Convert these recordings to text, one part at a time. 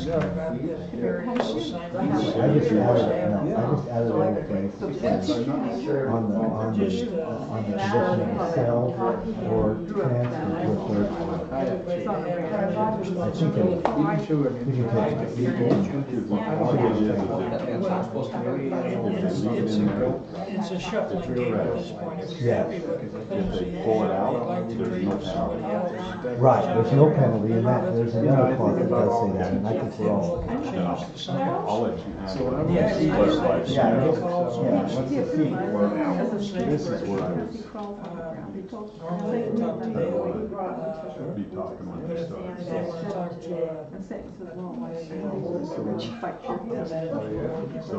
asking about the various assignments. I just added everything on the condition of sell or transfer to a third party. I think we can take it. It's a shuffling game at this point. If you're Yeah. happy with the things that you have, you'd like to trade with somebody else. Right, there's no penalty, and that, there's another clause that does say that, and I think we're all. Change the sign. I'll let you handle it. The idea is to Yeah, make calls yeah. on What's the fee? This is where I was, normally talk to Dale. be talking when But we if start. they want to talk to So,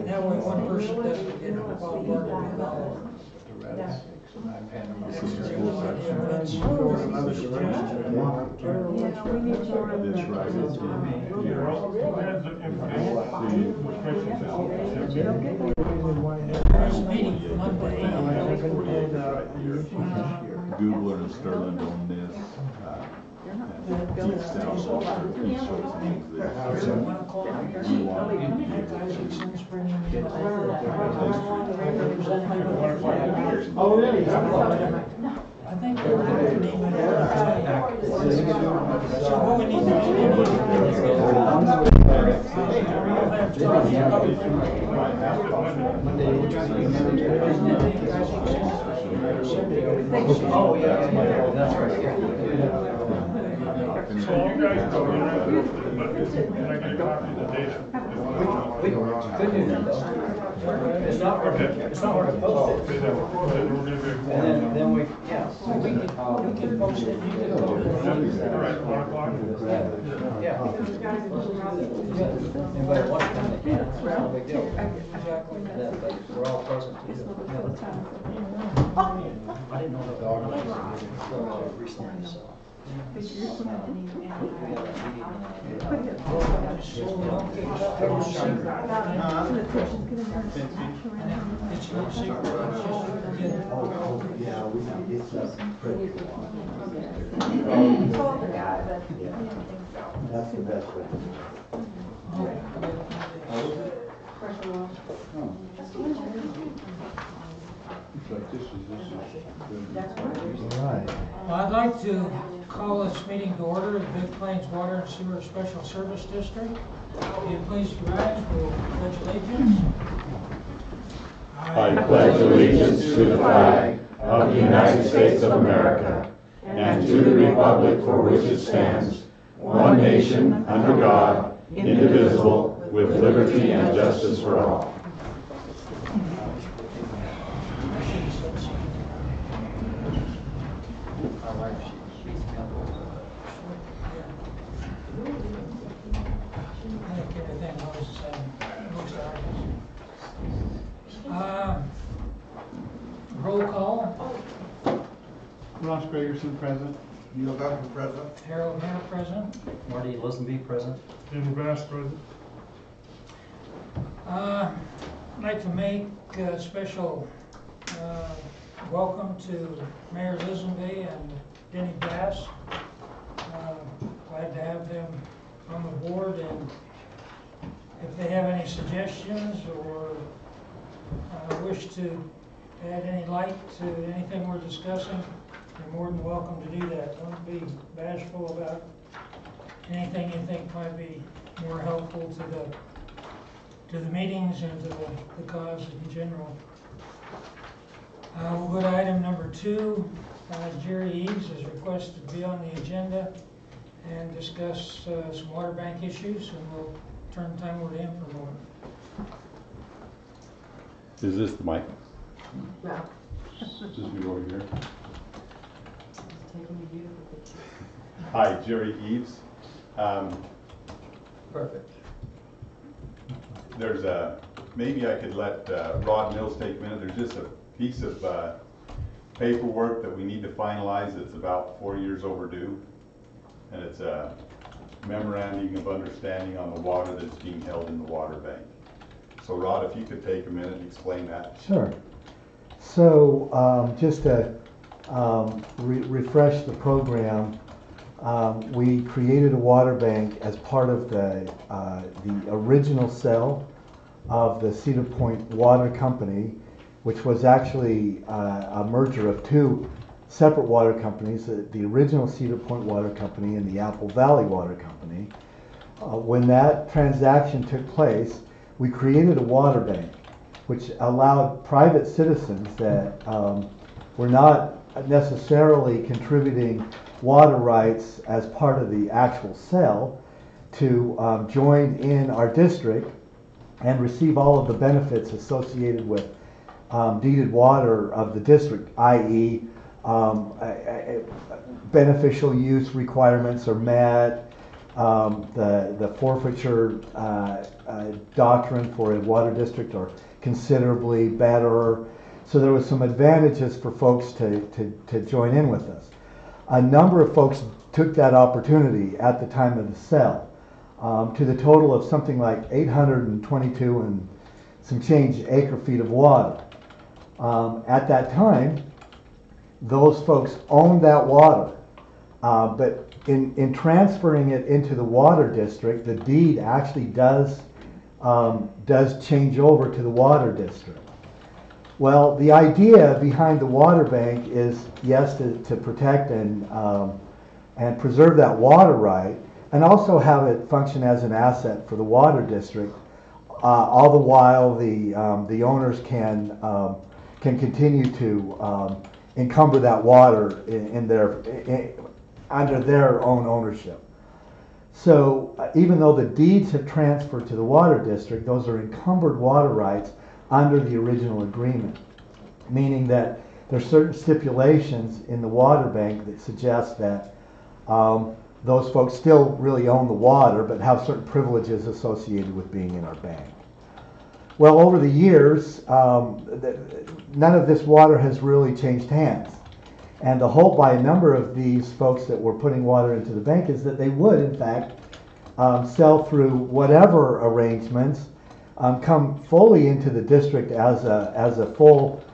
that way one person doesn't get involved in this is the school section. That's another suggestion. This right is in here. There's a meeting Monday. Googler and Sterling on this. Deep South Walker, he shows things that. There's a 1 o'clock. We want to Isaacson's bringing in Oh, really? I think we're going to name it. So what we need to do Oh, yeah, that's right. So you guys go in, but can I get a copy of the data? Good news, though. It's not hard to post it. Okay, then we're gonna be. And then we, yeah. we can post it. You can All right, 1 o'clock? Yeah. Anybody wants to come, they can, it's no big deal. Exactly. But we're all present. I didn't know the dog was recently, so. It's no secret. Yeah, we can get that pretty cool. That's the best way. All right. Well, I'd like to call this meeting to order, the Big Plains Water and Sewer Special Service District. Will you please rise for pledge allegiance? I pledge allegiance to the flag of the United States of America and to the republic for which it stands, one nation, under God, indivisible, with liberty and justice for all. Roll call. Ross Gregerson, present. Neil Duncan, present. Harold Mayer present. Marty Lisenby, present. David Bass, present. I'd like to make a special welcome to Mayor Lisenby and Denny Bass. Glad to have them on the board, and if they have any suggestions or wish to add any light to anything we're discussing, you're more than welcome to do that. Don't be bashful about anything you think might be more helpful to the meetings and to the cause in general. We'll go to item number 2. Jerry Eves is requested to be on the agenda and discuss some water bank issues, and we'll turn the time over to him for a moment. Is this the mic? Yeah. Just you over here. Hi, Jerry Eves. Perfect. There's maybe I could let Rod Mills take a minute. There's just a piece of paperwork that we need to finalize. It's about 4 years overdue. And it's a memorandum of understanding on the water that's being held in the water bank. So Rod, if you could take a minute and explain that. Sure. So just to refresh the program, we created a water bank as part of the original sale of the Cedar Point Water Company, which was actually a merger of two separate water companies, the original Cedar Point Water Company and the Apple Valley Water Company. When that transaction took place, we created a water bank, which allowed private citizens that were not necessarily contributing water rights as part of the actual sale to join in our district and receive all of the benefits associated with deeded water of the district, i.e. Beneficial use requirements are met, the forfeiture doctrine for a water district are considerably better. So there was some advantages for folks to join in with us. A number of folks took that opportunity at the time of the sale, to the total of something like 822 and some change acre feet of water. At that time, those folks owned that water, but in transferring it into the water district, the deed actually does change over to the water district. Well, the idea behind the water bank is, yes, to protect and preserve that water right, and also have it function as an asset for the water district. All the while, the owners can continue to encumber that water under their own ownership. So even though the deeds have transferred to the water district, those are encumbered water rights under the original agreement, meaning that there are certain stipulations in the water bank that suggest that those folks still really own the water but have certain privileges associated with being in our bank. Well, over the years, none of this water has really changed hands. And the hope by a number of these folks that were putting water into the bank is that they would, in fact, sell through whatever arrangements, come fully into the district as a full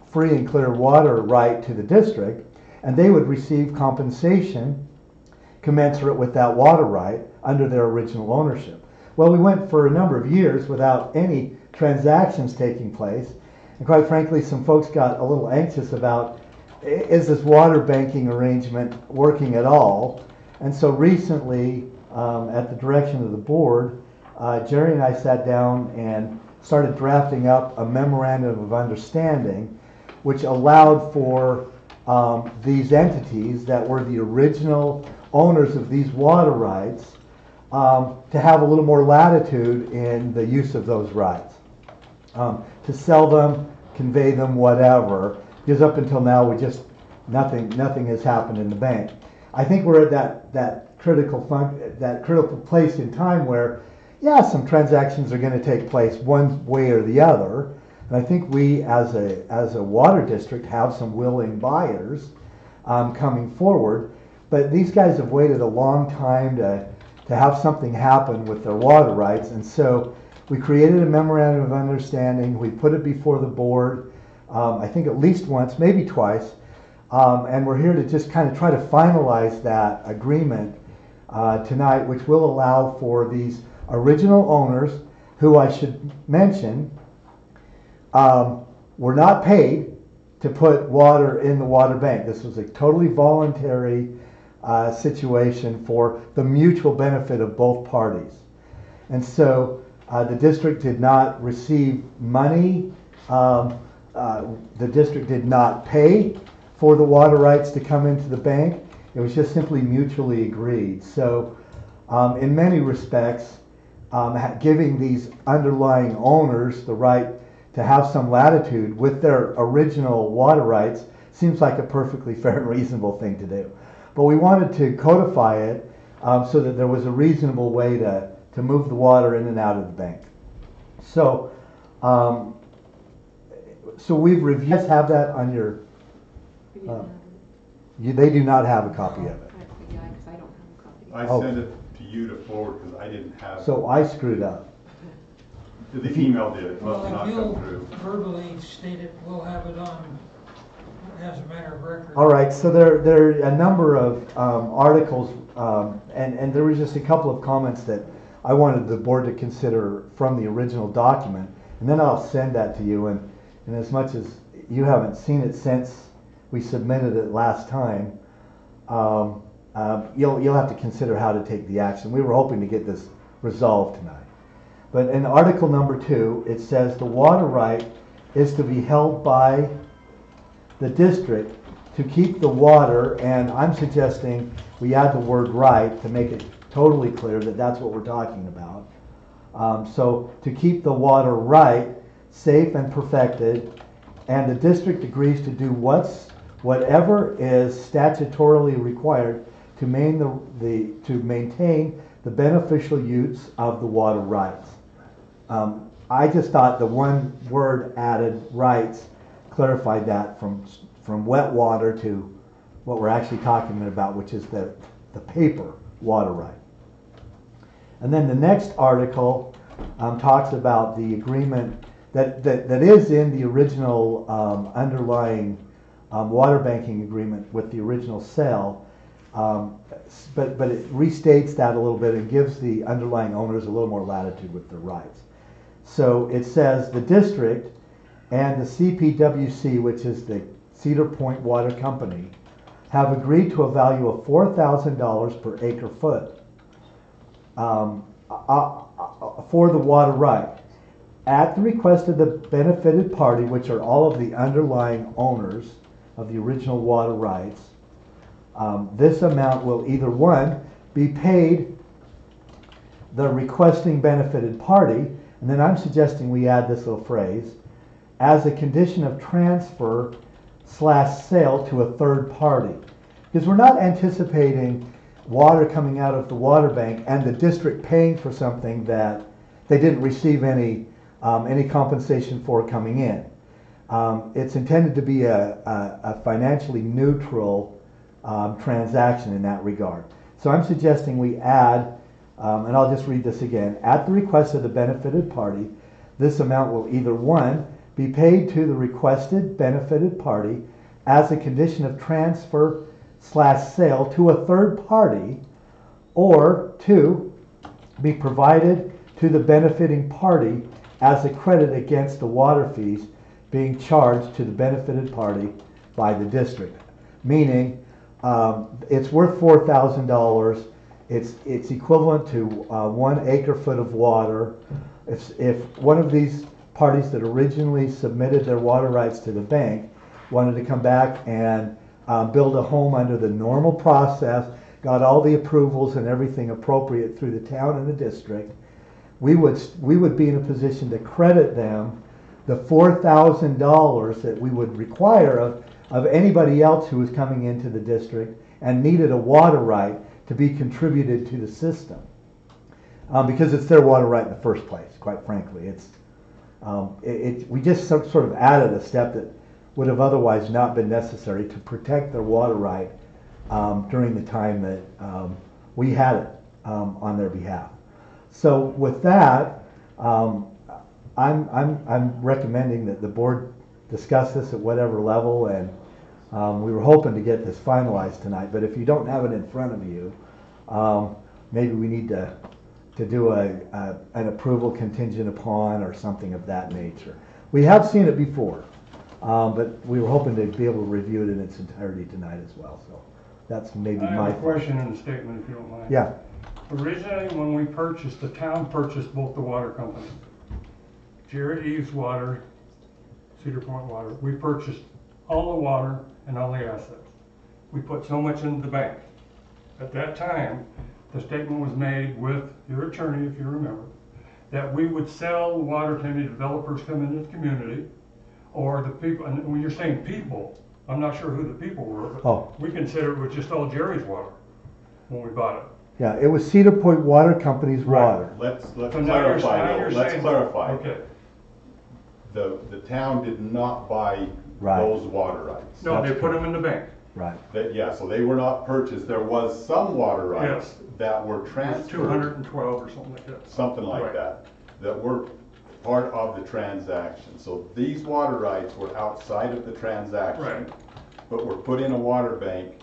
free and clear water right to the district, and they would receive compensation commensurate with that water right under their original ownership. Well, we went for a number of years without any transactions taking place, and quite frankly, some folks got a little anxious about, is this water banking arrangement working at all? And so recently, at the direction of the board, Jerry and I sat down and started drafting up a memorandum of understanding which allowed for these entities that were the original owners of these water rights to have a little more latitude in the use of those rights, to sell them, convey them, whatever. Because up until now, nothing has happened in the bank. I think we're at that critical place in time where, yeah, some transactions are going to take place one way or the other, and I think we, as a water district, have some willing buyers coming forward. But these guys have waited a long time to have something happen with their water rights, and so we created a memorandum of understanding. We put it before the board. I think at least once, maybe twice, and we're here to just kind of try to finalize that agreement tonight, which will allow for these original owners, who I should mention were not paid to put water in the water bank. This was a totally voluntary situation for the mutual benefit of both parties. And so the district did not receive money. The district did not pay for the water rights to come into the bank. It was just simply mutually agreed. So in many respects, giving these underlying owners the right to have some latitude with their original water rights seems like a perfectly fair and reasonable thing to do. But we wanted to codify it so that there was a reasonable way to move the water in and out of the bank. So we've reviewed. You guys have that on your. They do not have a copy of it. Yeah, because I don't have a copy. I sent it to you to forward because I didn't have. So I screwed up. The email did, it must Well, not if come you'll through. verbally state it, we'll have it on as a matter of record. All right, so there are a number of articles, and there was just a couple of comments that I wanted the board to consider from the original document, and then I'll send that to you. And as much as you haven't seen it since we submitted it last time, you'll have to consider how to take the action. We were hoping to get this resolved tonight. But in Article number 2, it says the water right is to be held by the district to keep the water, and I'm suggesting we add the word right to make it totally clear that that's what we're talking about. So to keep the water right, safe and perfected, and the district agrees to do whatever is statutorily required to maintain the beneficial use of the water rights. I just thought the one word added, rights, clarified that from wet water to what we're actually talking about, which is the paper water right. And then the next article talks about the agreement that is in the original underlying water banking agreement with the original sale, but it restates that a little bit and gives the underlying owners a little more latitude with their rights. So it says the district and the CPWC, which is the Cedar Point Water Company, have agreed to a value of $4,000 per acre foot for the water right. At the request of the benefited party, which are all of the underlying owners of the original water rights, this amount will either, one, be paid the requesting benefited party, and then I'm suggesting we add this little phrase, as a condition of transfer / sale to a third party. Because we're not anticipating water coming out of the water bank and the district paying for something that they didn't receive any compensation for coming in. It's intended to be a financially neutral transaction in that regard. So I'm suggesting we add, and I'll just read this again, at the request of the benefited party, this amount will either, one, be paid to the requested benefited party as a condition of transfer / sale to a third party, or two, be provided to the benefiting party as a credit against the water fees being charged to the benefited party by the district. Meaning, it's worth $4,000. It's equivalent to 1 acre foot of water. If one of these parties that originally submitted their water rights to the bank wanted to come back and build a home under the normal process, got all the approvals and everything appropriate through the town and the district, we would be in a position to credit them the $4,000 that we would require of anybody else who was coming into the district and needed a water right to be contributed to the system. Because it's their water right in the first place, quite frankly. We just sort of added a step that would have otherwise not been necessary to protect their water right during the time that we had it on their behalf. So with that, I'm recommending that the board discuss this at whatever level, and we were hoping to get this finalized tonight. But if you don't have it in front of you, maybe we need to do an approval contingent upon or something of that nature. We have seen it before, but we were hoping to be able to review it in its entirety tonight as well. So that's maybe I my have a question in the statement, if you don't mind. Yeah. Originally, when we purchased, the town purchased both the water companies. Jared Eves Water, Cedar Point Water. We purchased all the water and all the assets. We put so much into the bank. At that time, the statement was made with your attorney, if you remember, that we would sell the water to any developers come into the community, or the people, and when you're saying people, I'm not sure who the people were, but we considered it was just all Jerry's water when we bought it. Yeah, it was Cedar Point Water Company's water. Let's So clarify though, let's saying- clarify. Okay. The town did not buy Right. those water rights. No, they put them in the bank. Right. So they were not purchased. There was some water rights Yes. that were transferred. 212 or something like that. Something like Right. that were part of the transaction. So these water rights were outside of the transaction, Right. but were put in a water bank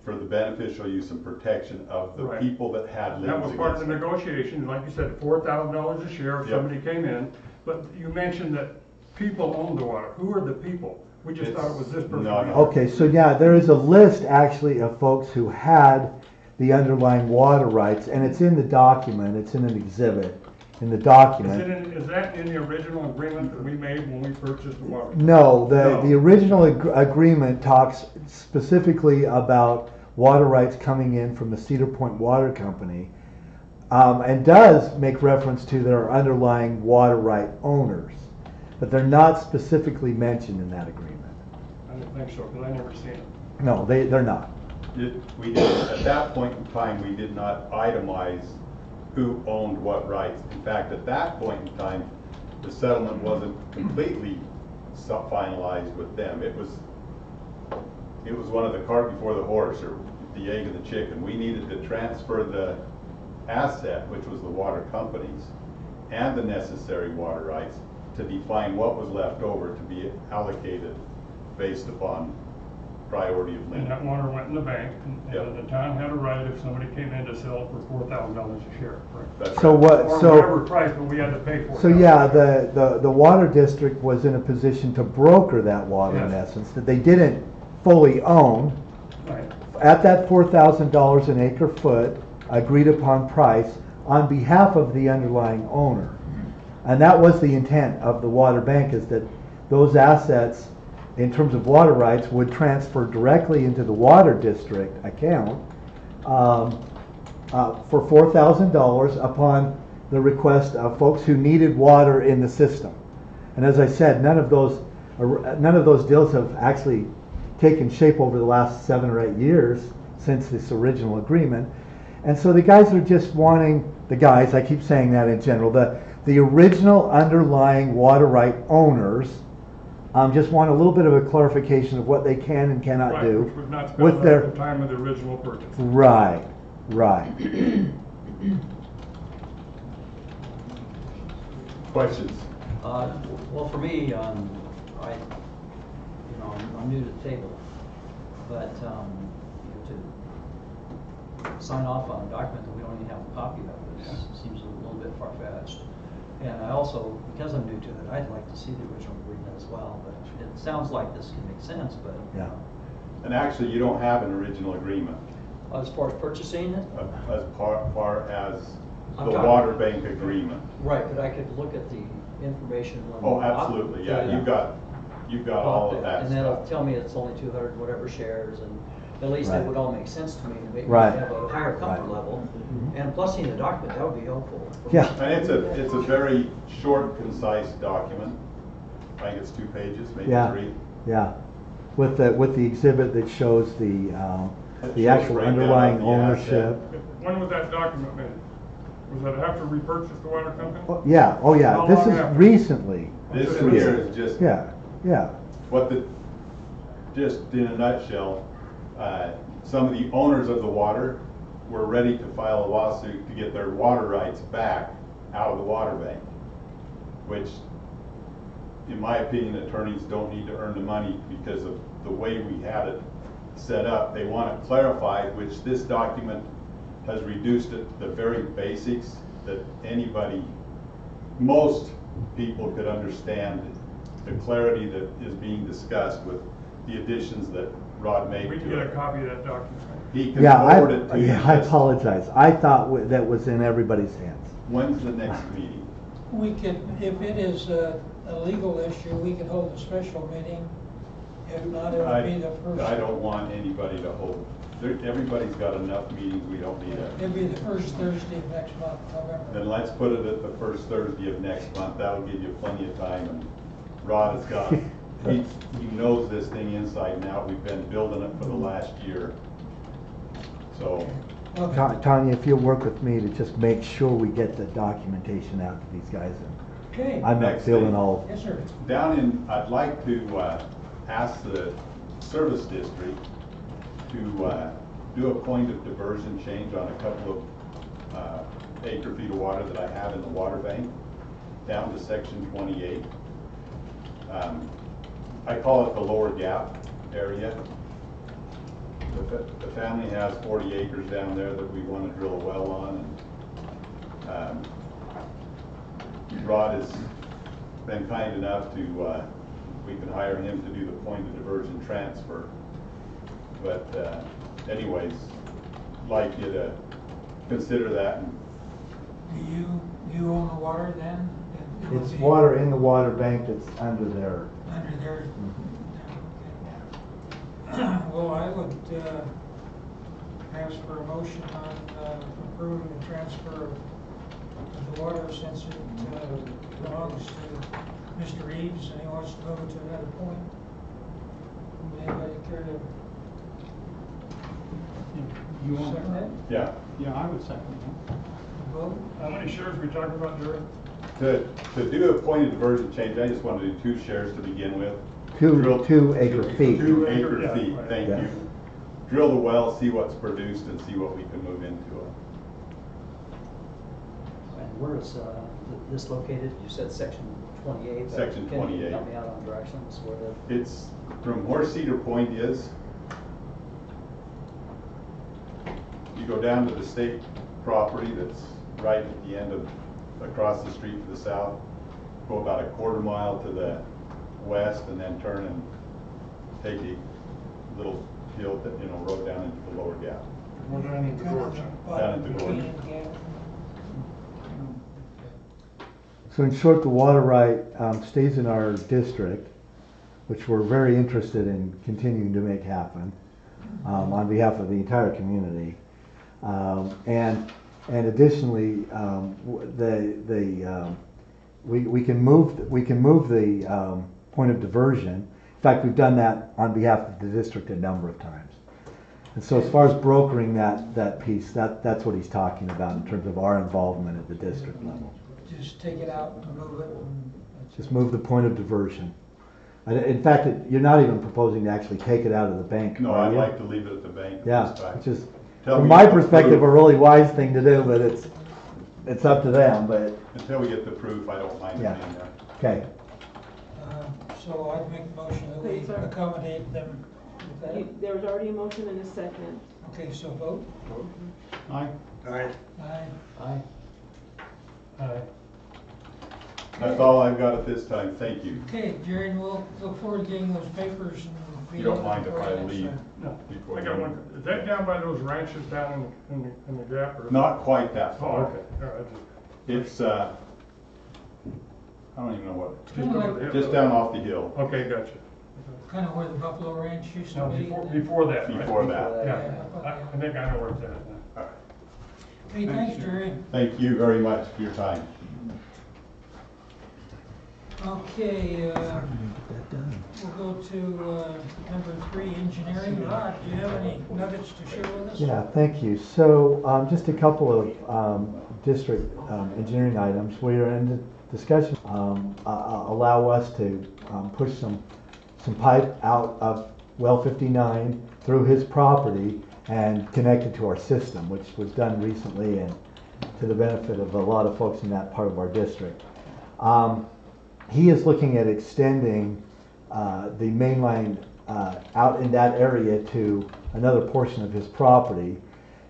for the beneficial use and protection of the Right. people that had liens That was part of the against them. negotiation, like you said, $4,000 a share if Yep. somebody came in. But you mentioned that people own the water. Who are the people? We just thought it was this person. No. Okay, so yeah, there is a list actually of folks who had the underlying water rights, and it's in the document, it's in an exhibit in the document. Is that in the original agreement that we made when we purchased the water? No, No. the original agreement talks specifically about water rights coming in from the Cedar Point Water Company, and does make reference to their underlying water right owners, but they're not specifically mentioned in that agreement. I didn't think so, because I never seen it. No, they're not. We did, at that point in time, we did not itemize who owned what rights. In fact, at that point in time, the settlement wasn't completely finalized with them. It was one of the cart before the horse, or the egg and the chicken. We needed to transfer the asset, which was the water companies, and the necessary water rights to define what was left over to be allocated based upon priority of And lien. that water went in the bank, and Yep. the town had a right if somebody came in to sell it for $4,000 a share, right? That's So right. what, Or so. whatever price, but we had to pay for it. So yeah, the water district was in a position to broker that water in Yes. essence, that they didn't fully own. Right. At that $4,000 an acre foot agreed upon price on behalf of the underlying owner. And that was the intent of the water bank, is that those assets, in terms of water rights, would transfer directly into the water district account for $4,000 upon the request of folks who needed water in the system. And as I said, none of those deals have actually taken shape over the last 7 or 8 years since this original agreement. And so the guys are just wanting, I keep saying that in general, the original underlying water right owners just want a little bit of a clarification of what they can and cannot Right, do which was not with spelled out their. at the time of the original purchase. Right. Questions? Well, for me, I'm new to the table, but, to sign off on a document that we don't even have a copy of, seems a little bit far-fetched. And I also, because I'm new to it, I'd like to see the original agreement as well, but it sounds like this can make sense, but. Yeah. And actually, you don't have an original agreement As far as purchasing it? as far as I'm the talking- water bank agreement. Right, but I could look at the information when. Oh, absolutely, yeah, you've got all of that And that'll stuff. tell me it's only 200 whatever shares, and at least that Right. would all make sense to me, to make me Right. have a higher comfort Right. level. And plus seeing the document, that would be helpful. for me. Yeah. And it's a very short, concise document. I think it's 2 pages, maybe Yeah. 3. Yeah. With the exhibit that shows the shows actual breakdown underlying of the ownership. When was that document made? Was that after we purchased the water company? Oh, yeah. How This long is after? recently. This Yeah. here is just Yeah. just in a nutshell, some of the owners of the water were ready to file a lawsuit to get their water rights back out of the water bank, which, in my opinion, attorneys don't need to earn the money because of the way we had it set up. They want it clarified, which this document has reduced it to the very basics that most people could understand the clarity that is being discussed with the additions that Rod made We can to get a it. copy of that document. He can Yeah, forward it to you. I apologize. I thought that was in everybody's hands. When's the next meeting? We could, if it is a legal issue, we could hold a special meeting. If not, it would be the I first, don't want anybody to hold, everybody's got enough meetings, we don't need a. it'd be the first Thursday of next month, November. Then let's put it at the first Thursday of next month, that'll give you plenty of time, and Rod has got, he knows this thing inside and out, we've been building it for the last year. So, Okay. Tanya, if you'll work with me to just make sure we get the documentation out to these guys, and Okay, I'm not Next feeling thing. all. yes, sir. I'd like to ask the service district to do a point of diversion change on a couple of acre feet of water that I have in the water bank. down to section 28. I call it the lower gap area. The family has 40 acres down there that we want to drill a well on. And, Rod has been kind enough to, we can hire him to do the point of diversion transfer. But anyways, like you to consider that. And Do you own the water then? It would It's be water in the water bank that's under there. Under there? Okay. Well, I would ask for a motion on approving the transfer of the water since it belongs to Mr. Reeves and he wants to move it to another point. Anybody care to You want second that? yeah, Yeah, I would second that. Vote? How many shares we talking about, Jerry? to do a point of diversion change, I just want to do 2 shares to begin with. Two Drill- 2 acre feet. 2 acre, acre yeah, feet, right. thank Yeah. you. Drill the well, see what's produced, and see what we can move into it. And where is this located? You said section 28. but Section can you 28. help me out on directions where the, It's from where Cedar Point is. You go down to the state property that's right at the end of, across the street to the south. Go about a quarter mile to the west and then turn and take a little hill, road down into the lower gap. We're down in the gorge. Down at the gorge. So in short, the water right stays in our district, which we're very interested in continuing to make happen on behalf of the entire community. And additionally, we can move the point of diversion. In fact, we've done that on behalf of the district a number of times. And so as far as brokering that piece, that's what he's talking about in terms of our involvement at the district level. Just take it out and move it. And that's Just it. move the point of diversion. In fact, you're not even proposing to actually take it out of the bank, No, are I'd you? like to leave it at the bank at Yeah, this time. which is, Till from we my get the perspective, a proof. really wise thing to do, but it's up to them, but, Until we get the proof, I don't mind it Yeah. being there. okay. So I'd make the motion that we Wait, sir. accommodate them with that. There was already a motion and a second. Okay, so vote. Aye. Aye. aye? Aye. That's all I've got at this time, thank you. Okay, Jerry, and we'll look forward to getting those papers and. You don't mind if I for next leave? time. No, Before I got you- one. Is that down by those ranches down in the gap or? Not quite that Oh, far. okay, all right, It's, I don't even know what, just over the hill. just down off the hill, Okay, gotcha. Kind of where the Buffalo Ranch used to No, be. before that, right? before that. Yeah, I think I know where it's at now. All right. Hey, thanks, Jerry. Thank you very much for your time. Okay, we'll go to number 3, engineering. Rod, do you have any nuggets to share with us? Yeah, thank you. So just a couple of district engineering items. We are in the discussion, allow us to push some pipe out of well 59 through his property and connect it to our system, which was done recently and to the benefit of a lot of folks in that part of our district. He is looking at extending the main line out in that area to another portion of his property.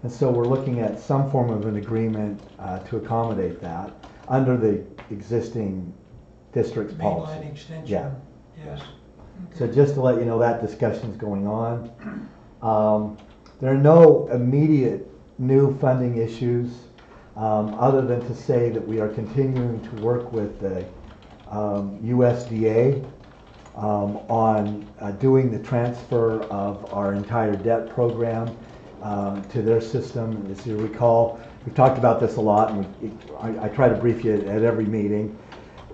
And so we're looking at some form of an agreement to accommodate that under the existing district's policy. Mainline extension. Yeah. Yes. So just to let you know, that discussion's going on. There are no immediate new funding issues, other than to say that we are continuing to work with the USDA on doing the transfer of our entire debt program to their system. As you recall, we've talked about this a lot, and I try to brief you at every meeting.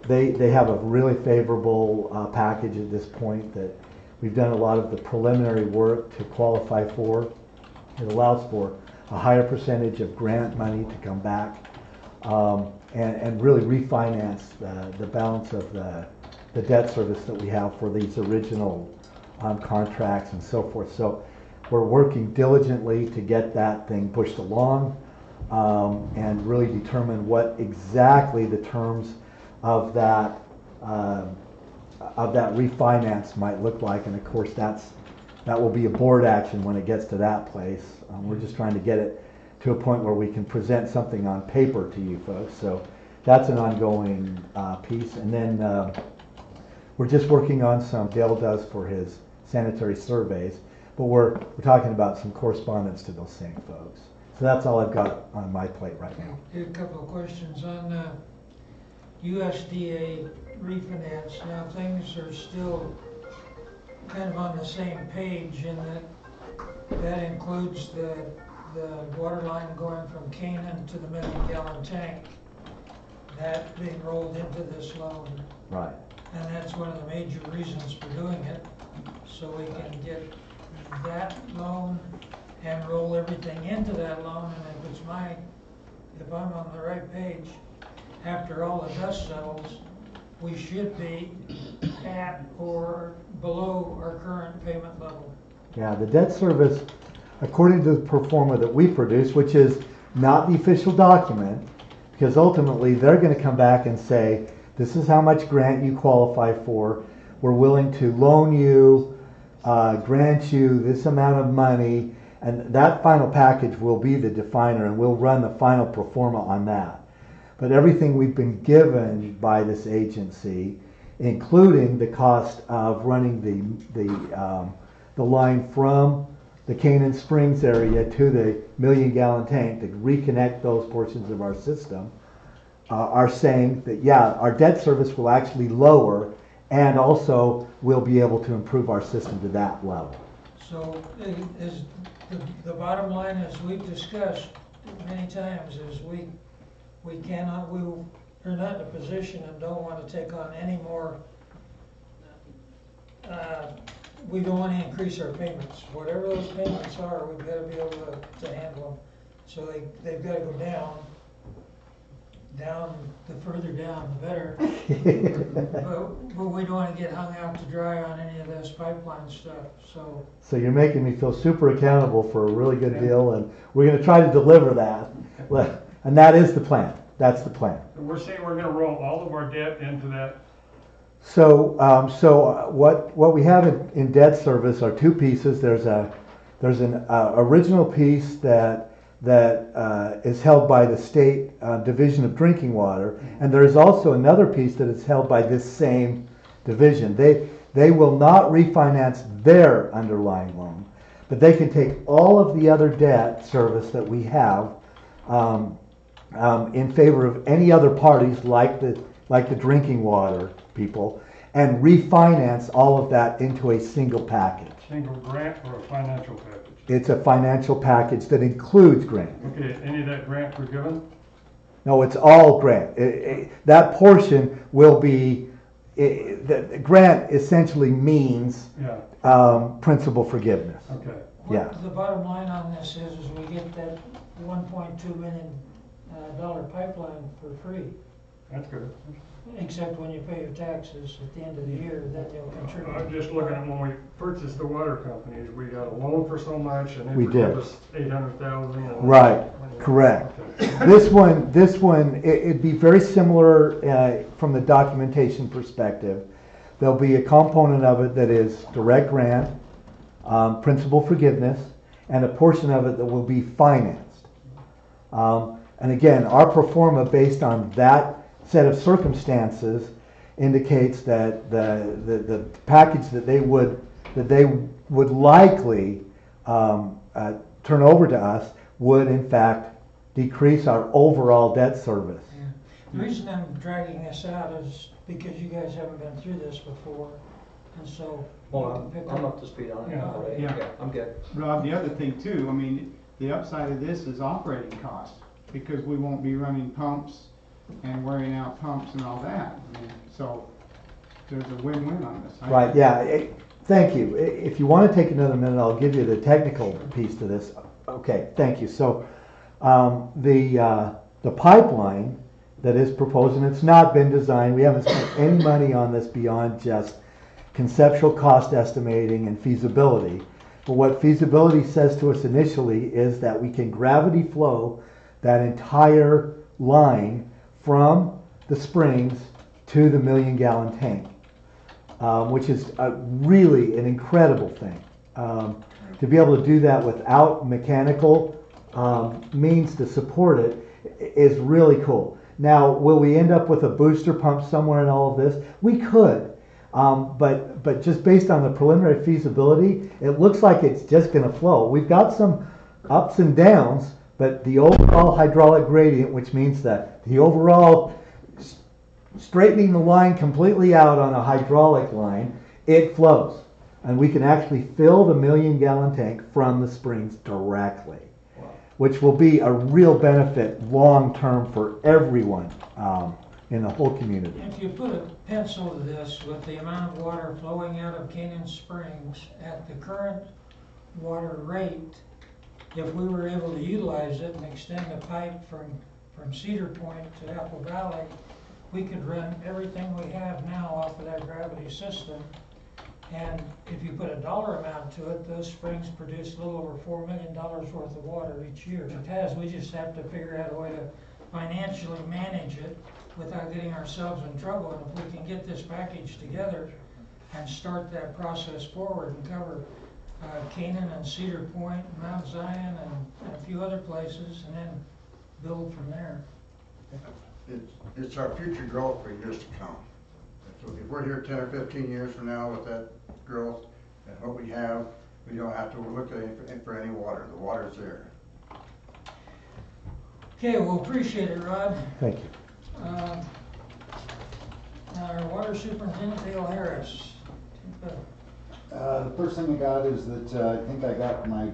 They have a really favorable package at this point that we've done a lot of the preliminary work to qualify for. It allows for a higher percentage of grant money to come back and really refinance the balance of the debt service that we have for these original contracts and so forth. So we're working diligently to get that thing pushed along and really determine what exactly the terms of that refinance might look like. And of course, that will be a board action when it gets to that place. We're just trying to get it to a point where we can present something on paper to you folks. So that's an ongoing piece. And then we're just working on some, Dale does for his sanitary surveys, but we're talking about some correspondence to those same folks. So that's all I've got on my plate right now. A couple of questions on USDA refinance. Now things are still kind of on the same page in that includes the water line going from Canaan to the million-gallon tank. That being rolled into this loan. Right. And that's one of the major reasons for doing it, so we can get that loan and roll everything into that loan. And if I'm on the right page, after all the dust settles, we should be at or below our current payment level. Yeah, the debt service, according to the pro forma that we produce, which is not the official document, because ultimately they're going to come back and say, this is how much grant you qualify for. We're willing to loan you, grant you this amount of money, and that final package will be the definer, and we'll run the final pro forma on that. But everything we've been given by this agency, including the cost of running the line from the Canaan Springs area to the million-gallon tank to reconnect those portions of our system, are saying that, yeah, our debt service will actually lower, and also we'll be able to improve our system to that level. So is the bottom line, as we've discussed many times, is we're not in a position and don't want to take on any more. We don't want to increase our payments. Whatever those payments are, we've got to be able to handle them. So they've got to go down. The further down, the better. but we don't want to get hung out to dry on any of this pipeline stuff. So you're making me feel super accountable for a really good deal, and we're going to try to deliver that. And that is the plan. That's the plan. We're saying we're going to roll all of our debt into that. So what we have in debt service are two pieces. There's an original piece that is held by the State Division of Drinking Water, and there is also another piece that is held by this same division. They will not refinance their underlying loan, but they can take all of the other debt service that we have in favor of any other parties like the drinking water people, and refinance all of that into a single package. Single grant or a financial package? It's a financial package that includes grant. Okay, any of that grant we're given? No, it's all grant. That portion will be, the grant essentially means principal forgiveness. Okay. The bottom line on this is we get that $1.2 million pipeline for free. That's good. Except when you pay your taxes at the end of the year, then you'll contribute. I'm just looking at when we purchased the water companies, we got a loan for so much, and they We did. forgave us $800,000. Right, correct. Okay. This one, it'd be very similar from the documentation perspective. There'll be a component of it that is direct grant, principal forgiveness, and a portion of it that will be financed. And again, our pro forma based on that set of circumstances indicates that the package that they would likely turn over to us would in fact decrease our overall debt service. Yeah. The reason I'm dragging this out is because you guys haven't been through this before, and so. Well, I'm up to speed on it now, right? Yeah. Okay, I'm good. Rob, the other thing too, I mean, the upside of this is operating costs, because we won't be running pumps and wearing out pumps and all that. I mean, so there's a win-win on this. Right, yeah. Thank you. If you want to take another minute, I'll give you the technical piece to this. Okay, thank you. So the pipeline that is proposed, and it's not been designed, we haven't spent any money on this beyond just conceptual cost estimating and feasibility. But what feasibility says to us initially is that we can gravity flow that entire line from the springs to the million-gallon tank, which is really an incredible thing. To be able to do that without mechanical means to support it is really cool. Now, will we end up with a booster pump somewhere in all of this? We could, but just based on the preliminary feasibility, it looks like it's just going to flow. We've got some ups and downs, but the overall hydraulic gradient, which means that the overall straightening the line completely out on a hydraulic line, it flows. And we can actually fill the million-gallon tank from the springs directly, which will be a real benefit long-term for everyone in the whole community. If you put a pencil to this with the amount of water flowing out of Canaan Springs at the current water rate, if we were able to utilize it and extend the pipe from Cedar Point to Apple Valley, we could run everything we have now off of that gravity system. And if you put a dollar amount to it, those springs produce a little over $4 million worth of water each year. It has. We just have to figure out a way to financially manage it without getting ourselves in trouble. And if we can get this package together and start that process forward and cover Canaan and Cedar Point, Mount Zion, and a few other places, and then build from there. It's our future growth for years to come. So if we're here 10 or 15 years from now with that growth and what we have, we don't have to look for any water. The water's there. Okay, well, appreciate it, Rod. Thank you. Our water superintendent, Dale Harris. The first thing I got is that I think I got my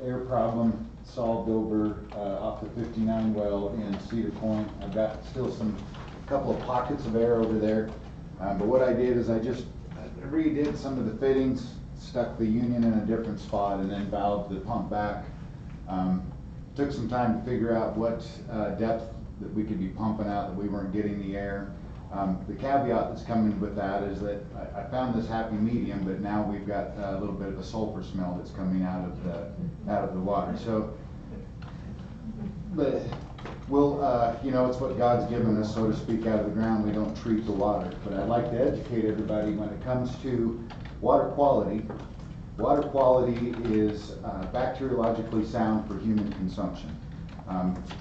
air problem solved over off the 59 well in Cedar Point. I've got still a couple of pockets of air over there. But what I did is I redid some of the fittings, stuck the union in a different spot, and then valved the pump back. Took some time to figure out what depth that we could be pumping out, that we weren't getting the air. The caveat that's coming with that is that I found this happy medium, but now we've got a little bit of a sulfur smell that's coming out of the water. So, but we'll, it's what God's given us, so to speak, out of the ground. We don't treat the water. But I'd like to educate everybody when it comes to water quality. Water quality is bacteriologically sound for human consumption.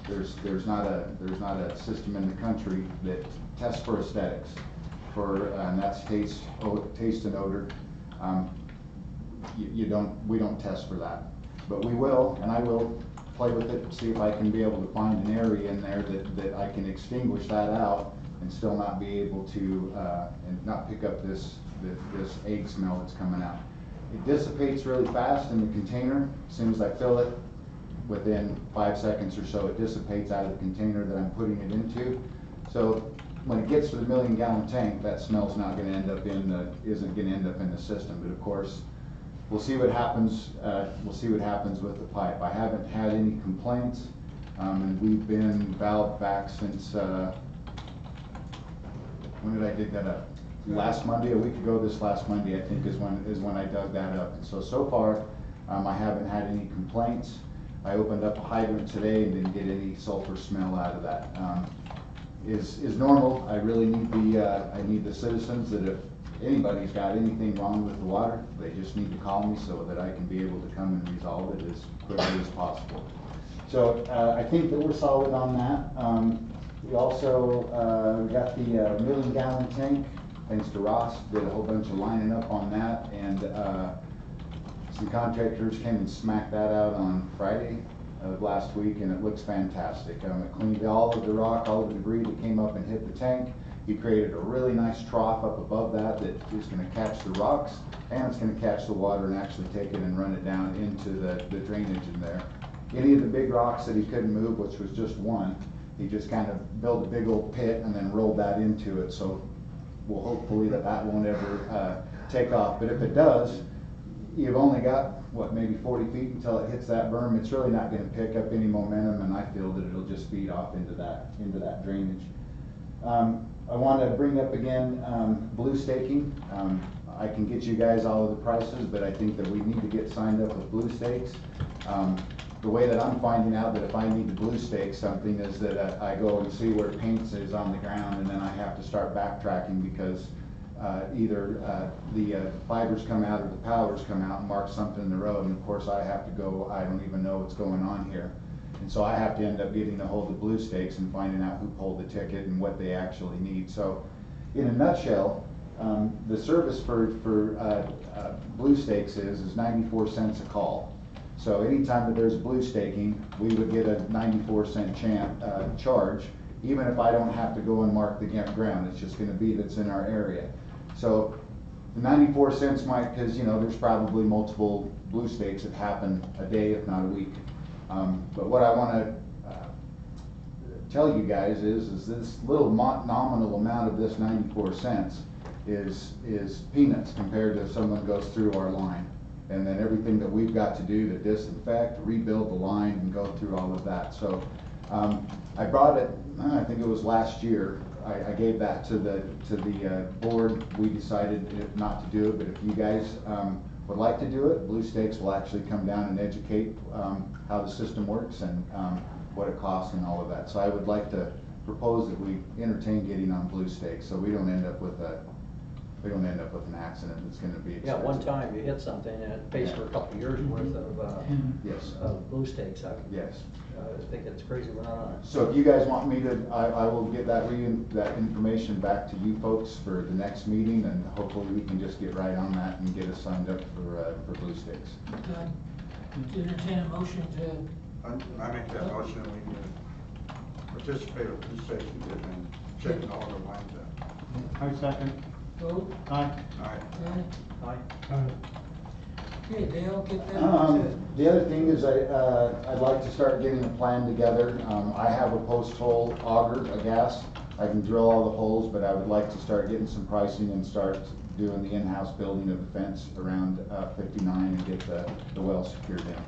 There's not a system in the country that tests for aesthetics, and that's taste and odor. We don't test for that, but we will, and I will play with it, see if I can be able to find an area in there that I can extinguish that out and still not be able to and not pick up this egg smell that's coming out. It dissipates really fast in the container. As soon as I fill it, within 5 seconds or so, it dissipates out of the container that I'm putting it into. So when it gets to the million-gallon tank, that smell's not going to end up isn't going to end up in the system. But of course, we'll see what happens. We'll see what happens with the pipe. I haven't had any complaints, and we've been valve back since. When did I dig that up? Last Monday, a week ago. This last Monday, I think, is when I dug that up. And so far, I haven't had any complaints. I opened up a hydrant today and didn't get any sulfur smell out of that. Is normal. I really need the citizens that if anybody's got anything wrong with the water, they just need to call me so that I can be able to come and resolve it as quickly as possible. So I think that we're solid on that. We also got the million-gallon tank. Thanks to Ross, did a whole bunch of lining up on that, and some contractors came and smacked that out on Friday of last week, and it looks fantastic. It cleaned all of the rock, all of the debris that came up and hit the tank. He created a really nice trough up above that is going to catch the rocks, and it's going to catch the water and actually take it and run it down into the drainage in there. Any of the big rocks that he couldn't move, which was just one, he just kind of built a big old pit and then rolled that into it. So we'll hopefully that won't ever take off. But if it does, you've only got, maybe 40 feet until it hits that berm. It's really not going to pick up any momentum, and I feel that it'll just feed off into that drainage. I want to bring up again blue staking. I can get you guys all of the prices, but I think that we need to get signed up with blue stakes. the way that I'm finding out that if I need to blue stake something is that I go and see where paint is on the ground, and then I have to start backtracking because either the fibers come out or the powders come out and mark something in the road, and of course I have to go, I don't even know what's going on here. And so I have to end up getting a hold of blue stakes and finding out who pulled the ticket and what they actually need. So in a nutshell, the service for blue stakes is 94 cents a call. So anytime that there's blue staking, we would get a 94-cent charge, even if I don't have to go and mark the ground. It's just going to be that's in our area. So the 94 cents might, because there's probably multiple blue stakes that happen a day, if not a week. But what I want to tell you guys is this little nominal amount of this 94 cents is peanuts compared to if someone goes through our line. And then everything that we've got to do to disinfect, rebuild the line, and go through all of that. So I brought it, I think it was last year, I gave that to the board. We decided not to do it, but if you guys would like to do it, Blue Stakes will actually come down and educate how the system works and what it costs and all of that. So I would like to propose that we entertain getting on Blue Stakes so we don't end up with an accident that's going to be expensive. Yeah, one time you hit something and it pays for a couple of years worth of yes. blue stakes. Yes. I think it's crazy we're not on it. So if you guys want me to, I will get that information back to you folks for the next meeting, and hopefully we can just get right on that and get us signed up for blue stakes. Entertain a motion to. I make that motion and we can participate with the station and check all the lines out. I second. Vote. Aye. Aye. Aye. Okay, Dale, get that. The other thing is I'd like to start getting a plan together. I have a post hole auger, a gas. I can drill all the holes, but I would like to start getting some pricing and start doing the in-house building of the fence around 59 and get the well secured in.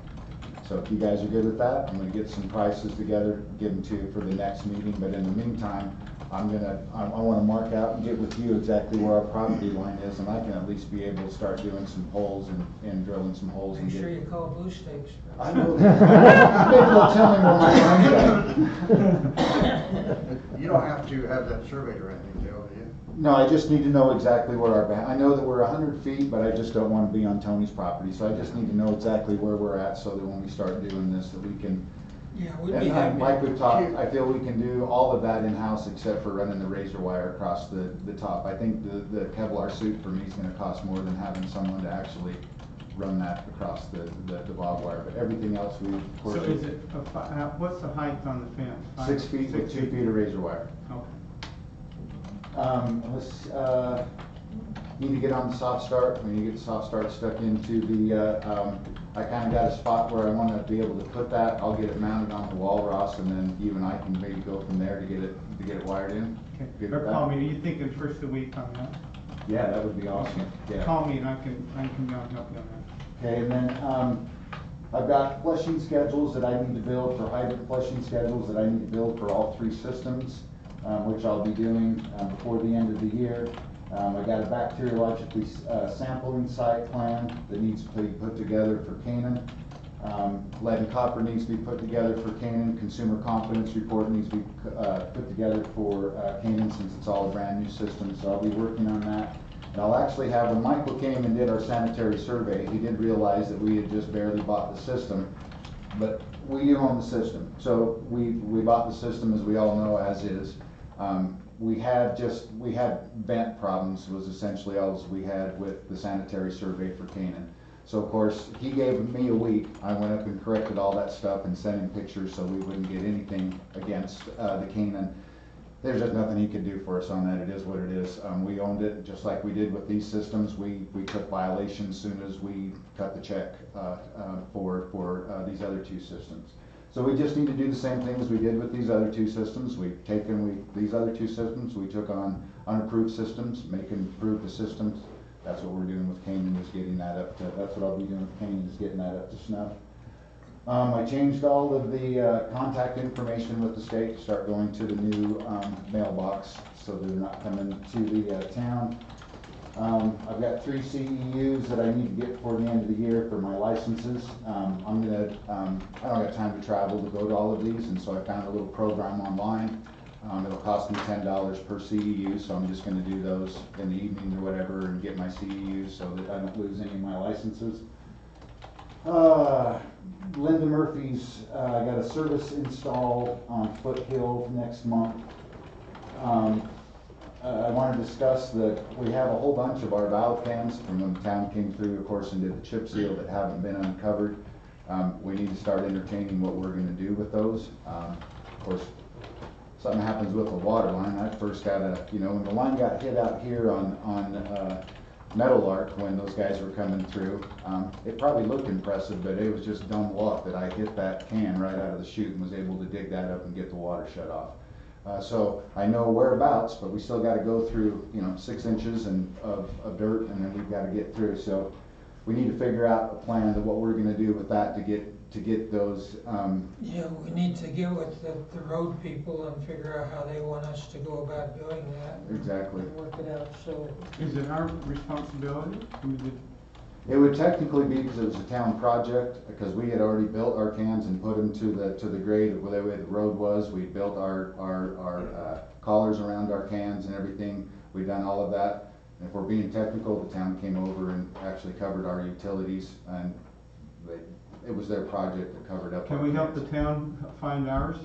So if you guys are good with that, I'm going to get some prices together, give them to you for the next meeting. But in the meantime, I want to mark out and get with you exactly where our property line is, and I can at least be able to start doing some holes and drilling some holes. Make sure you call Blue Stakes. I know that. Maybe they'll tell me where my line's at. You don't have to have that surveyed or anything, Dale, do you? No, I just need to know exactly where I know that we're 100 feet, but I just don't want to be on Tony's property, so I just need to know exactly where we're at so that when we start doing this, that we can. Yeah, we'd be happy. Like we've talked, I feel we can do all of that in-house except for running the razor wire across the top. I think the Kevlar suit for me is going to cost more than having someone to actually run that across the barbed wire, but everything else we, of course. So is it, what's the height on the fence? 6 feet with 2 feet of razor wire. Okay. Need to get on the soft start. We need to get the soft start stuck into the, I kind of got a spot where I want to be able to put that. I'll get it mounted on the wall, Ross, and then you and I can maybe go from there to get it wired in. Okay. Or call me. Are you thinking first of the week on that? Yeah, that would be awesome. Yeah. Call me and I can come down and help you on that. Okay, and then I've got flushing schedules that I need to build for hydrant flushing schedules that I need to build for all 3 systems, which I'll be doing before the end of the year. I got a bacteriologically sampling site plan that needs to be put together for Canaan. Lead and copper needs to be put together for Canaan. Consumer confidence report needs to be put together for Canaan since it's all a brand new system. So I'll be working on that. And I'll actually have, when Michael came and did our sanitary survey, he did realize that we had just barely bought the system, but we do own the system. So we bought the system, as we all know, as is. We had vent problems was essentially all we had with the sanitary survey for Canaan. So of course, he gave me a week. I went up and corrected all that stuff and sent him pictures so we wouldn't get anything against the Canaan. There's just nothing he could do for us on that. It is what it is. We owned it just like we did with these systems. We took violations as soon as we cut the check for these other 2 systems. So we just need to do the same thing as we did with these other 2 systems. These other 2 systems, we took on unapproved systems, improve the systems. That's what we're doing with Canaan, is getting that up to, that's what I'll be doing with Canaan, is getting that up to snuff. I changed all of the contact information with the state to start going to the new mailbox so they're not coming to the town. I've got 3 CEUs that I need to get before the end of the year for my licenses. I don't have time to travel to go to all of these, and so I found a little program online. It'll cost me $10 per CEU, so I'm just gonna do those in the evening or whatever and get my CEUs so that I don't lose any of my licenses. Linda Murphy's, I got a service installed on Foothill next month. I want to discuss that we have a whole bunch of our valve cans from when the town came through, of course, and did the chip seal that haven't been uncovered. We need to start entertaining what we're going to do with those. Of course, something happens with the water line. I first got when the line got hit out here on Meadowlark when those guys were coming through, it probably looked impressive, but it was just dumb luck that I hit that can right out of the chute and was able to dig that up and get the water shut off. So I know whereabouts, but we still got to go through 6 inches of dirt, and then we've got to get through. So we need to figure out a plan of what we're going to do with that to get those. Yeah, we need to get with the road people and figure out how they want us to go about doing that. Exactly. And work it out, so. Is it our responsibility? I mean, It would technically be because it was a town project, because we had already built our cans and put them to the grade of the way the road was. We built our collars around our cans and everything. We've done all of that. And if we're being technical, the town came over and actually covered our utilities, and it was their project that covered up. Can we help the town find ours?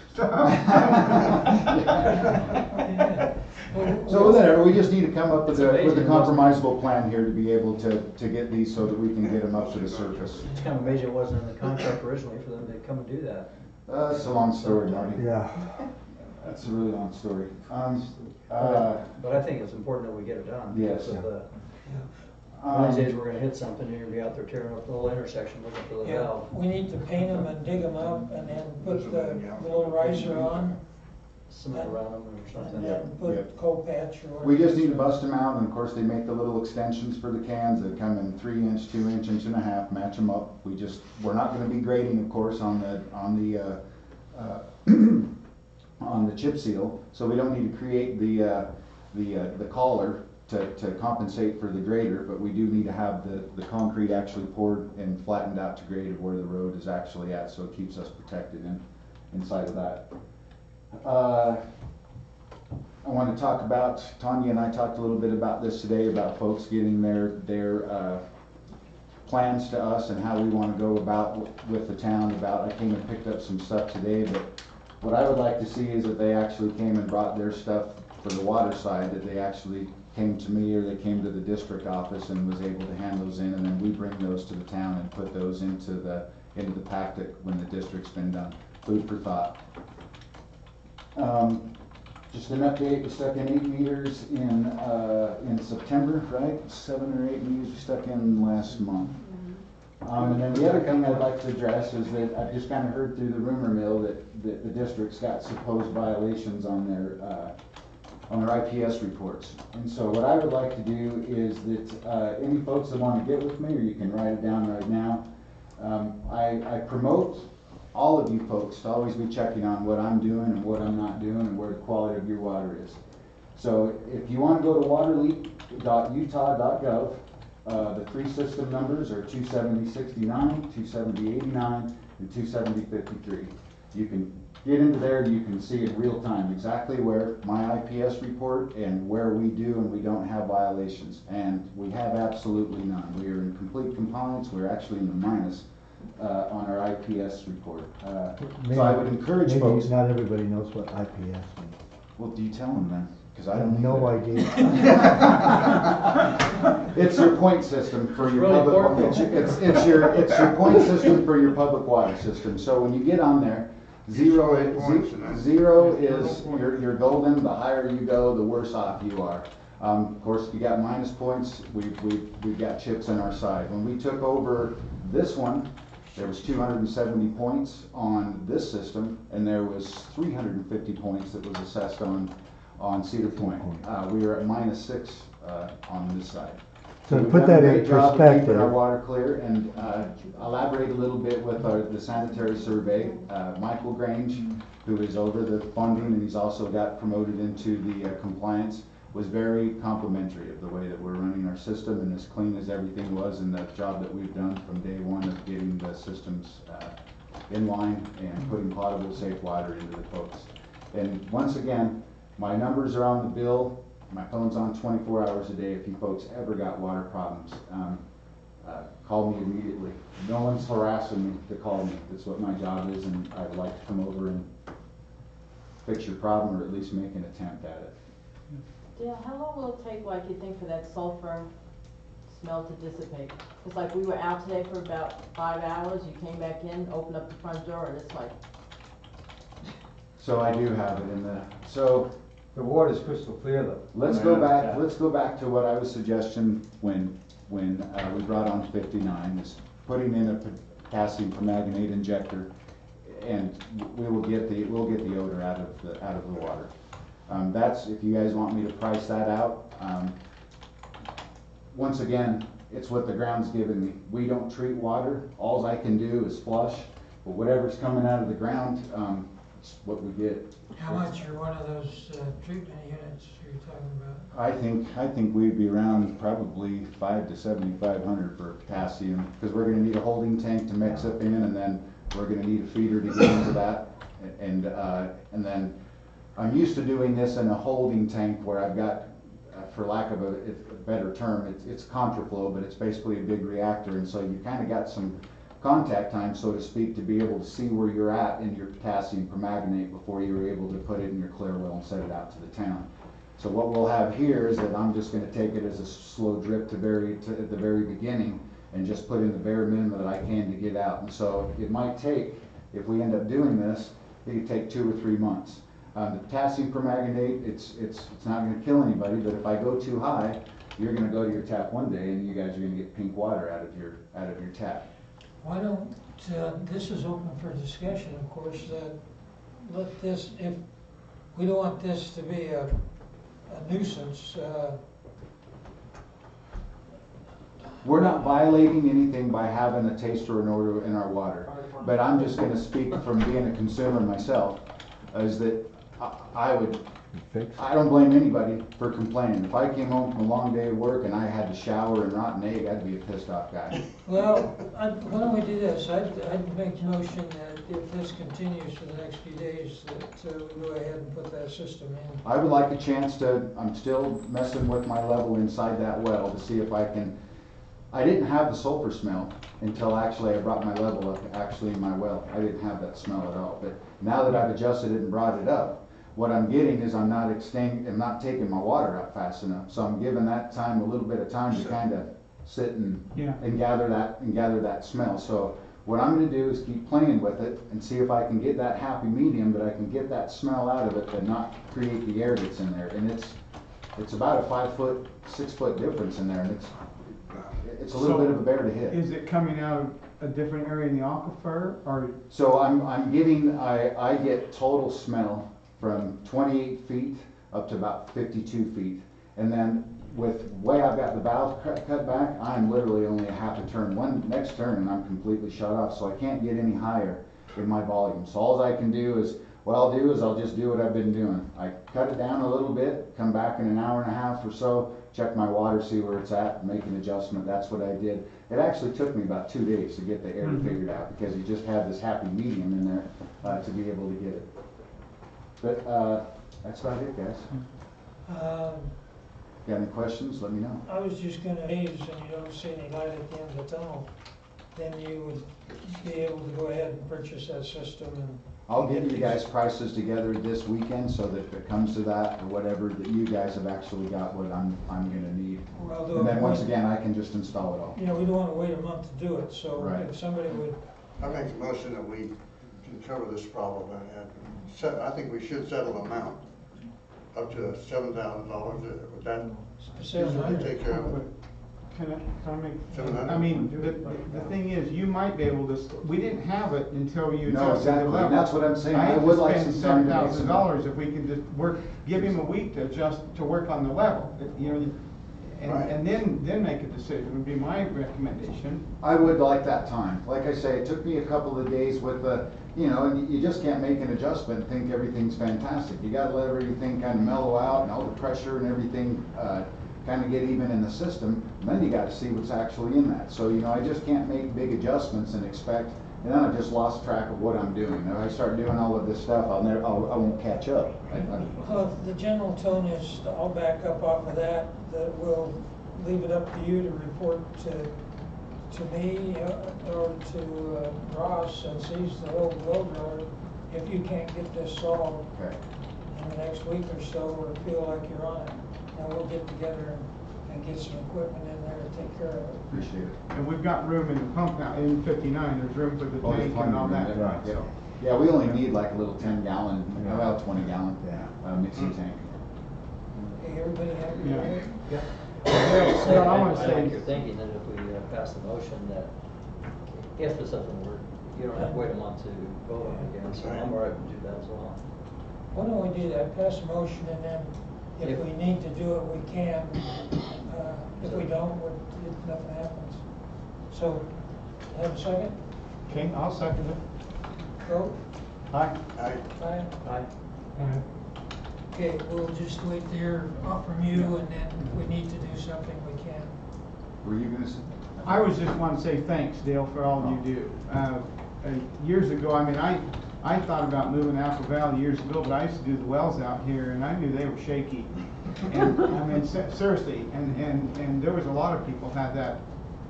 So whatever, we just need to come up with a compromisable plan here to be able to get these so that we can get them up to the surface. It's kind of amazing it wasn't in the contract originally for them to come and do that. It's a long story, Marty. Yeah. That's a really long story. But I think it's important that we get it done. Yes. Because of one of these days we're gonna hit something, and you're gonna be out there tearing up the little intersection looking for the Yeah, valve. we need to paint them and dig them up and then put the little riser on Cement around them or and something. then put coal patch or whatever. We just need to bust them out, and of course they make the little extensions for the cans that come in 3 inch, 2 inch, 1.5 inch, match them up. We're not gonna be grading, of course, on the chip seal, so we don't need to create the collar to compensate for the grader, but we do need to have the concrete actually poured and flattened out to grade of where the road is actually at, so it keeps us protected inside of that. I want to talk about, Tanya and I talked a little bit about this today, about folks getting their plans to us and how we want to go about with the town. I came and picked up some stuff today, but what I would like to see is that they actually came and brought their stuff for the water side, that they actually came to me or they came to the district office and was able to hand those in, and then we bring those to the town and put those into the packet when the district's been done. Food for thought. Just an update, we stuck in 8 meters in September, right? 7 or 8 meters we stuck in last month. And then the other thing I'd like to address is that I've just kind of heard through the rumor mill that the district's got supposed violations on their IPS reports. And so what I would like to do is that any folks that want to get with me, or you can write it down right now, I promote all of you folks to always be checking on what I'm doing and what I'm not doing and where the quality of your water is. So if you want to go to waterleak.utah.gov, the 3 system numbers are 27069, 27089, and 27053. You can get into there and you can see in real time exactly where my IPS report and where we do and we don't have violations. And we have absolutely none. We are in complete compliance. We're actually in the minus on our IPS report. So I would encourage folks. Not everybody knows what IPS means. Well, do you tell them then? Because I I don't have know. no idea. It's your point system for your public. It's your point system for your public water system. So when you get on there, zero is you're golden. The higher you go, the worse off you are. Of course, if you got minus points, we've got chips on our side. When we took over this one, there was 270 points on this system, and there was 350 points that was assessed on Cedar Point. We were at -6 on this side. So to we've put done a that in great job of perspective, keeping our water clear, and elaborate a little bit with the sanitary survey. Michael Grange, who is over the funding, and he's also got promoted into the compliance. was very complimentary of the way that we're running our system and as clean as everything was, and the job that we've done from day one of getting the systems in line and putting potable, safe water into the folks. And once again, my numbers are on the bill. My phone's on 24 hours a day. If you folks ever got water problems, call me immediately. No one's harassing me to call me. That's what my job is, and I'd like to come over and fix your problem, or at least make an attempt at it. Dale, how long will it take, like, you think, for that sulfur smell to dissipate? It's like we were out today for about 5 hours, you came back in, opened up the front door, and it's like... So I do have it in the, so The water's crystal clear though. let's go back to what I was suggesting when we brought on 59, is putting in a potassium permanganate injector, and we'll get the odor out of the water. That's, if you guys want me to price that out. Once again, it's what the ground's giving me. We don't treat water. All I can do is flush, but whatever's coming out of the ground, it's what we get. How much are one of those treatment units you're talking about? I think we'd be around probably $500 to $7,500 for potassium, because we're gonna need a holding tank to mix up in, and then we're gonna need a feeder to get into that. And then I'm used to doing this in a holding tank where I've got, for lack of a better term, it's contraflow, but it's basically a big reactor, and so you kinda got some contact time, so to speak, to be able to see where you're at in your potassium permanganate before you're able to put it in your clear well and set it out to the town. So what we'll have here is that I'm just gonna take it as a slow drip at the very beginning, and just put in the bare minimum that I can to get out. And so it might take, if we end up doing this, it could take 2 or 3 months. The potassium permanganate, it's not gonna kill anybody, but if I go too high, you're gonna go to your tap one day and you guys are gonna get pink water out of your tap. Why don't, this is open for discussion, of course, let this, if, we don't want this to be a nuisance. We're not violating anything by having a taste or an odor in our water, but I'm just gonna speak from being a consumer myself, is that I don't blame anybody for complaining. If I came home from a long day of work and I had to shower in rotten egg, I'd be a pissed off guy. Well, why don't we do this? I'd make a motion that if this continues for the next few days, that we go ahead and put that system in. I would like a chance to, I'm still messing with my level inside that well to see if I can, I didn't have the sulfur smell until actually I brought my level up actually in my well. I didn't have that smell at all, but now that I've adjusted it and brought it up, what I'm getting is I'm not taking my water out fast enough. So I'm giving that time a little bit of time to kind of sit and gather that smell. So what I'm going to do is keep playing with it and see if I can get that happy medium, that I can get that smell out of it and not create the air that's in there. And it's about a 5 foot, 6 foot difference in there, and it's a little bit of a bear to hit. Is it coming out of a different area in the aquifer, or? So I get total smell from 28 feet up to about 52 feet. And then with the way I've got the valve cut back, I'm literally only a half a turn. One next turn and I'm completely shut off, so I can't get any higher in my volume. So all I can do is, I'll just do what I've been doing. I cut it down a little bit, come back in an hour and a half or so, check my water, see where it's at, make an adjustment. That's what I did. It actually took me about 2 days to get the air figured out, because you just had this happy medium in there to be able to get it. But that's about it, guys. Got any questions, let me know. I was just gonna raise, and you don't see any light at the end of the tunnel, then you would be able to go ahead and purchase that system and... I'll get you guys prices together this weekend, so that if it comes to that, or whatever, that you guys have actually got what I'm gonna need. And then once again, I can just install it all. You know, we don't wanna wait a month to do it, so Right. if somebody would... I make a motion that we can cover this problem, and I think we should settle the amount up to $7,000. Would that easily take care of it? Can I make? 700? I mean, the thing is, you might be able to, we didn't have it until you No, adjusted the exactly, level. and that's what I'm saying. I would like spend some time to make $7,000 if we could just give him a week to work on the level. You know, and then make a decision, would be my recommendation. I would like that time. Like I say, it took me a couple of days with the, you know, and you just can't make an adjustment and think everything's fantastic. You gotta let everything kind of mellow out and all the pressure and everything, kind of get even in the system, and then you gotta see what's actually in that. So, you know, I just can't make big adjustments and expect, and then I've just lost track of what I'm doing. If I start doing all of this stuff, I won't catch up. Well, the general tone is, I'll back up off of that, that we'll leave it up to you to report to me or to Ross, since he's the whole blow driller, if you can't get this solved Okay. in the next week or so, or feel like you're on it. And we'll get together and get some equipment in there to take care of it. Appreciate it. And we've got room in the pump now, in 59, there's room for the Oh, there's tank plenty and all of room that. there. Right. Yeah. Yeah, we only need like a little 10-gallon, about 20-gallon, Yeah. mixing tank. Okay, everybody happy with Yeah. it? Yeah. Well, I wanna I say- like your thinking that if we pass the motion that if this doesn't work, you don't have to wait a month to vote on it again, so I'm all right to do that as well. Why don't we do that, pass a motion, and then if If- we need to do it, we can. If we don't, nothing happens. So, have a second? Okay, I'll second it. Vote? Aye. Aye. Aye. Okay, we'll just wait to hear from you, and then if we need to do something, we can. Were you gonna say? I was just want to say thanks, Dale, for all you do. Years ago, I mean, I thought about moving to Apple Valley years ago, but I used to do the wells out here, and I knew they were shaky. And, I mean, seriously, and there was a lot of people had that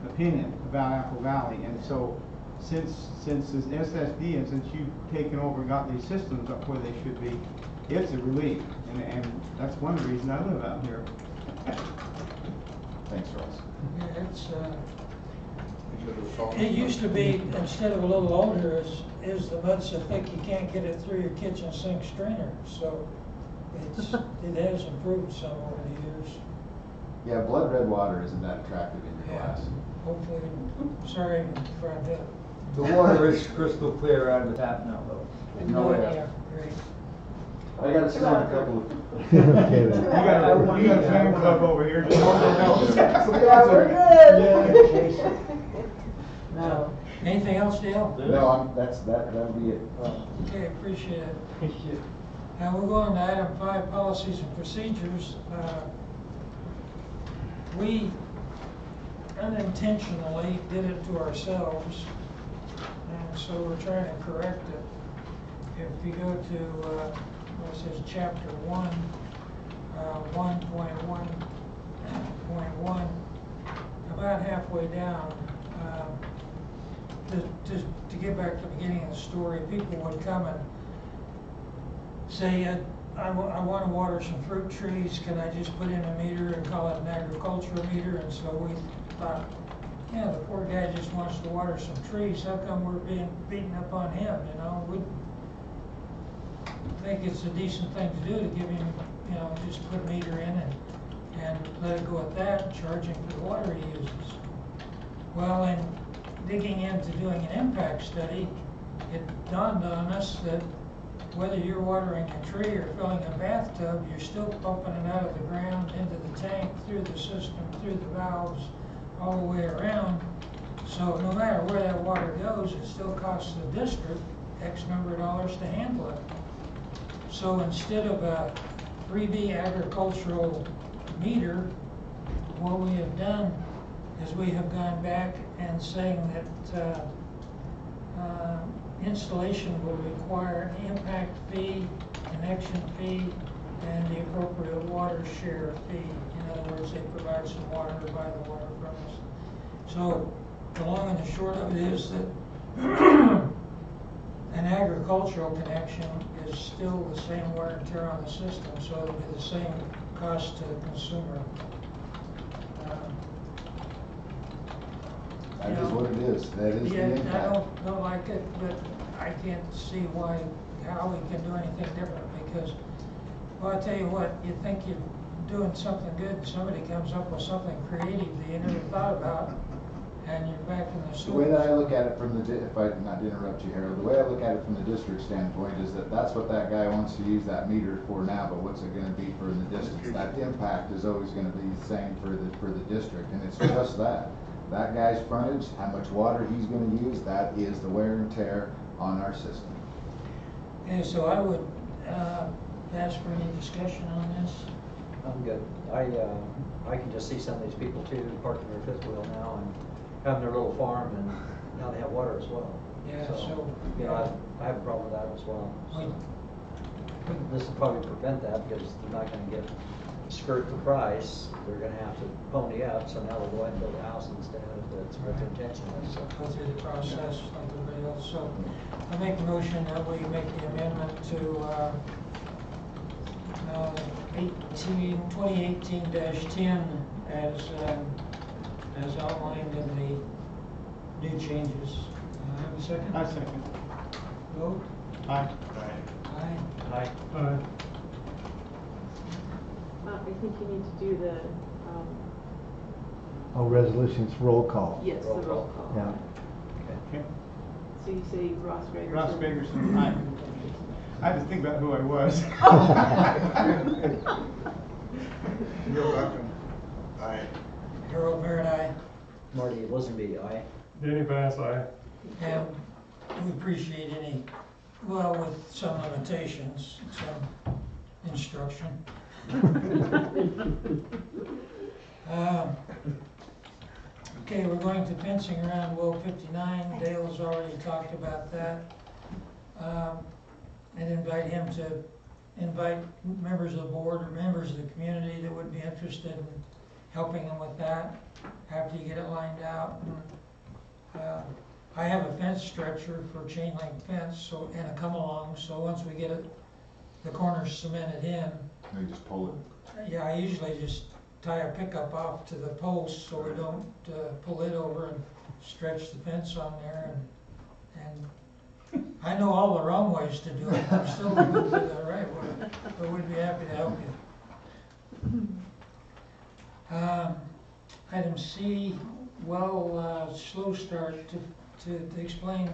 opinion about Apple Valley, and so since this SSD and since you've taken over and got these systems up where they should be, it's a relief, and that's one of the reasons I live out here. Thanks, Ross. Yeah, it used to be, instead of a little older, is the mud so thick you can't get it through your kitchen sink strainer, so it has improved some over the years. Yeah, blood red water isn't that attractive in your Yeah. glass. Hopefully, sorry for that. The water is crystal clear out of the tap now, though. No way. Yeah, great. I gotta start a couple of. Okay, then. You got a fan club over here. Yeah, we're good. Yeah. No. Anything else, Dale? No, that'll be it. Okay, appreciate it. Now, we're going to item 5, policies and procedures. We unintentionally did it to ourselves, and so we're trying to correct it. If you go to, what says chapter 1, 1.1.1, about halfway down, to get back to the beginning of the story, people would come and say, I want to water some fruit trees, can I just put in a meter and call it an agricultural meter? And so we thought, yeah, the poor guy just wants to water some trees, how come we're being beaten up on him, you know? We think it's a decent thing to do to give him, you know, just put a meter in and let it go at that, charge him for the water he uses. Well, in digging into doing an impact study, it dawned on us that whether you're watering a tree or filling a bathtub, you're still pumping it out of the ground into the tank, through the system, through the valves, all the way around. So no matter where that water goes, it still costs the district X number of dollars to handle it. So instead of a freebie agricultural meter, what we have done is we have gone back and saying that installation will require an impact fee, connection fee, and the appropriate water share fee. In other words, they provide some water or buy the water from us. So the long and the short of it is that an agricultural connection is still the same wear and tear on the system, so it'll be the same cost to the consumer. That is what it is. That is the Yeah, impact. I don't like it, but I can't see how we can do anything different, because, well, I tell you what, you think you're doing something good, and somebody comes up with something creative that you never thought about, and you're back in the The way that I sewers. look at it from the, if I, not to interrupt you, Harold, the way I look at it from the district standpoint is that that's what that guy wants to use that meter for now, but what's it gonna be for in the distance? That impact is always gonna be the same for the district, and it's just that. That guy's frontage, how much water he's gonna use, that is the wear and tear on our system. Okay, so I would, ask for any discussion on this. I'm good. I can just see some of these people too, parking their fifth wheel now and having their little farm, and now they have water as well. Yeah, so- You know, I have a problem with that as well. So this will probably prevent that, because they're not gonna get, skirt the price, they're gonna have to pony up, so now they'll go ahead and build a house instead, if that's what their intention is, so. Go through the process like everybody else. So I make the motion that we make the amendment to, 2018-10 as outlined in the new changes. Have a second? I second. Vote? Aye. Aye. Aye. I think you need to do the, Oh, resolutions, roll call. yes, the roll call. Yeah. Okay. So you say Ross Gregerson. Ross Gregerson, aye. I had to think about who I was. You're welcome. Aye. Harold Merritt, aye. Marty Lisenby, aye. Danny Bass, aye. And we appreciate any, well, with some limitations, some instruction. Okay, we're going to fencing around Well 59. Dale's already talked about that. And invite him to invite members of the board or members of the community that would be interested in helping him with that after you get it lined out. I have a fence stretcher for chain link fence, so, and a come along, so once we get it, the corners cemented in, They just pull it. yeah, I usually just tie a pickup off to the post so we don't pull it over and stretch the fence on there, and I know all the wrong ways to do it, I'm still going to do the right way, but we'd be happy to help you. Item C, well, slow start to explain.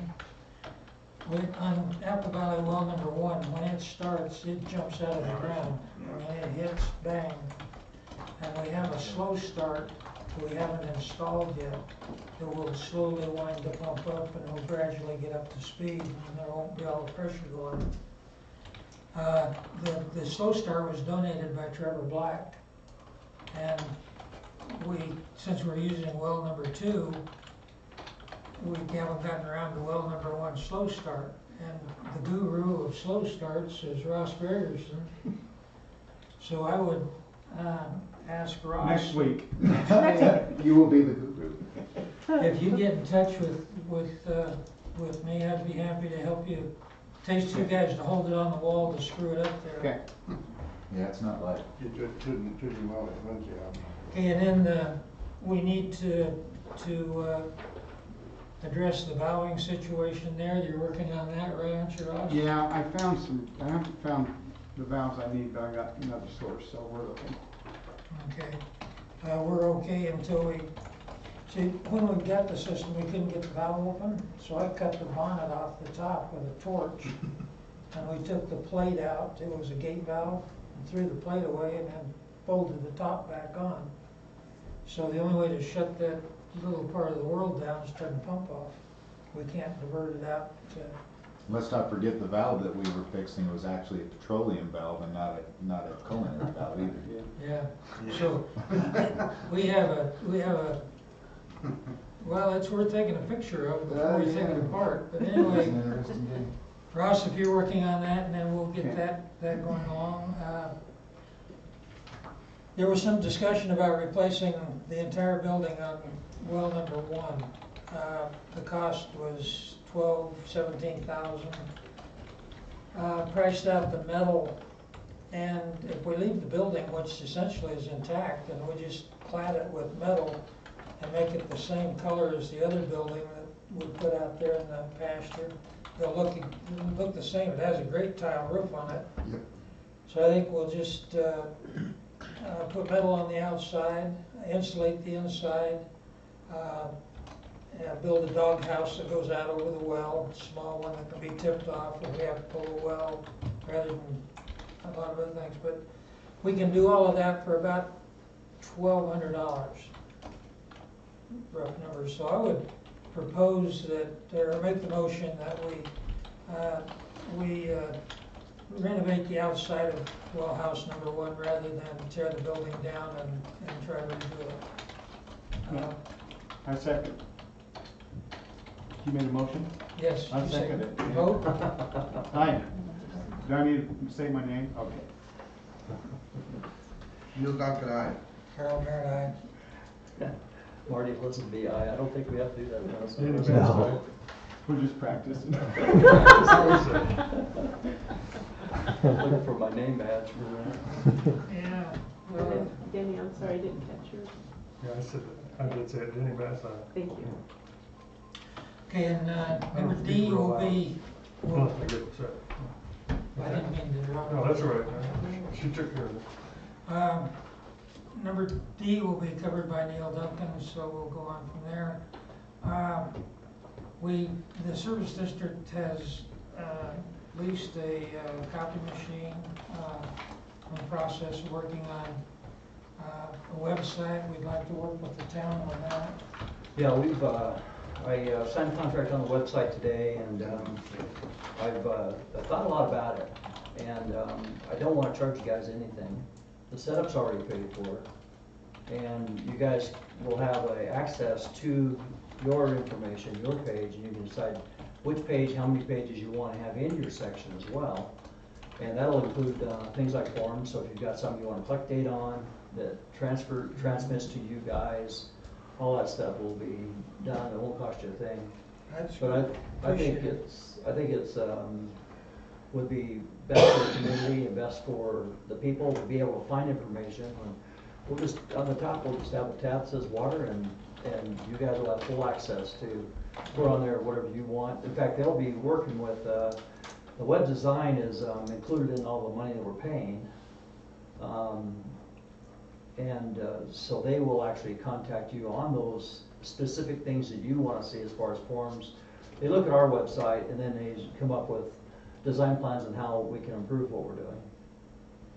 On Apple Valley well number 1, when it starts, it jumps out of the ground. When it hits, bang. And we have a slow start that we haven't installed yet. It will slowly wind the pump up and will gradually get up to speed, and there won't be all the pressure going. The slow start was donated by Trevor Black, and since we're using well number 2, we haven't gotten around to well number 1 slow start. And the guru of slow starts is Ross Gregerson. So I would ask Ross. Next week. You will be the guru. If you get in touch with me, I'd be happy to help you. Takes 2 guys to hold it on the wall to screw it up there. Okay. Yeah, it's not like. You did pretty well at Lindsay. Okay, and then we need to address the valving situation there. You're working on that, right, aren't you, Ross? Yeah, I haven't found the valves I need, but I got another source, so we're looking. Okay. We're okay until see, when we got the system, we couldn't get the valve open, so I cut the bonnet off the top with a torch, and we took the plate out. It was a gate valve, and threw the plate away, and then folded the top back on. So the only way to shut that little part of the world down is turn the pump off. We can't divert it out to. Let's not forget the valve that we were fixing was actually a petroleum valve and not a culinary valve either. Yeah. So we have a well, it's worth taking a picture of before we take it apart. But anyway, It's an interesting day. Ross, if you're working on that, and then we'll get that going along. There was some discussion about replacing the entire building on well number 1. The cost was $17,000. Priced out the metal, and if we leave the building, which essentially is intact, and we just clad it with metal and make it the same color as the other building that we put out there in the pasture, it'll look the same. It has a great tile roof on it. Yep. So I think we'll just put metal on the outside, insulate the inside, build a doghouse that goes out over the well, a small one that can be tipped off if we have to pull a well, rather than a lot of other things. But we can do all of that for about $1,200, rough numbers. So I would propose that, or make the motion that we renovate the outside of well house number 1 rather than tear the building down and try to redo it. I second. You made a motion? Yes. I you second it. Vote? Aye. Do I need to say my name? Okay. Neil Duncan, aye. Harold Merritt, aye. Marty, listen to me, I don't think we have to do that now. so- Danny Bass, No. We're just practicing. Looking for my name badge for that. Yeah. And then, Danny, I'm sorry, I didn't catch yours. Yeah, I said that. I did say it. Danny Bass, Thank you. Okay, and number D will be, Oh, I get upset. I didn't mean to interrupt. No, that's all right. She took care of it. Number D will be covered by Neil Duncan, so we'll go on from there. The service district has leased a copy machine, in the process of working on a website. We'd like to work with the town on that. Yeah, I signed a contract on the website today, and I've thought a lot about it, and I don't want to charge you guys anything. The setup's already paid for, and you guys will have access to your information, your page, and you can decide which page, how many pages you want to have in your section as well. And that'll include things like forms, so if you've got something you want to collect data on, that transmits to you guys, all that stuff will be done. It won't cost you a thing. But I think it's would be best for the community and best for the people to be able to find information. And we'll just on the top we'll just have a tab that says water, and you guys will have full access to put on there whatever you want. In fact, they'll be working with the web design is included in all the money that we're paying. So they will actually contact you on those specific things that you want to see as far as forms. They look at our website and then they come up with design plans on how we can improve what we're doing.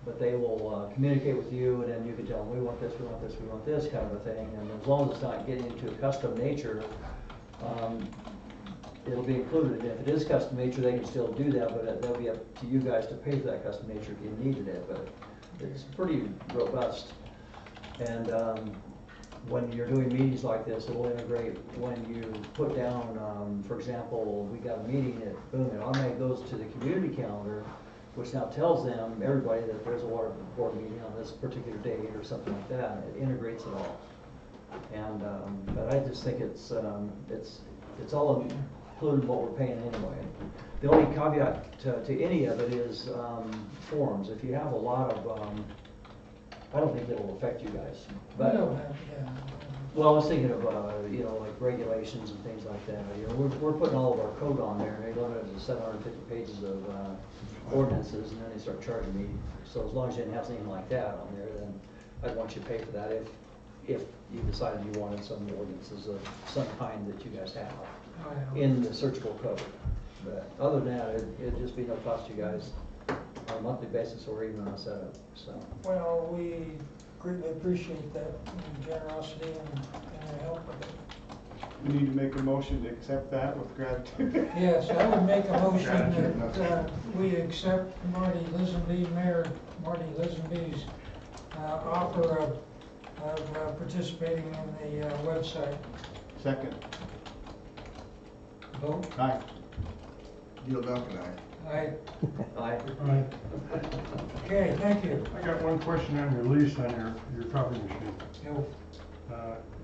But they will communicate with you, and then you can tell them, we want this, we want this, we want this kind of a thing. And as long as it's not getting into a custom nature, it'll be included. If it is custom nature, they can still do that, but that'll be up to you guys to pay for that custom nature if you needed it. But it's pretty robust. And when you're doing meetings like this, it will integrate when you put down, for example, we got a meeting at Boone, and automatically goes to the community calendar, which now tells them, everybody, that there's a water board meeting on this particular date or something like that, and it integrates it all. And, but I just think it's all included in what we're paying anyway. The only caveat to any of it is forms. If you have a lot of, I don't think it'll affect you guys. But, well, I was thinking of, like regulations and things like that. We're putting all of our code on there, and they limit it to 750 pages of ordinances, and then they start charging me. So as long as you didn't have something like that on there, then I'd want you to pay for that if you decided you wanted some ordinances of some kind that you guys have in the searchable code. But other than that, it'd just be no cost to you guys on a monthly basis or even on a setup. So. Well, we greatly appreciate that generosity and your help with it. We need to make a motion to accept that with gratitude. Yes, I would make a motion that we accept Marty Lisenby, Mayor Marty Lisenby's offer of participating in the website. Second. Vote? Aye. Neil Duncan, aye. Aye. Aye. Okay, thank you. I got one question on your lease on your copy machine.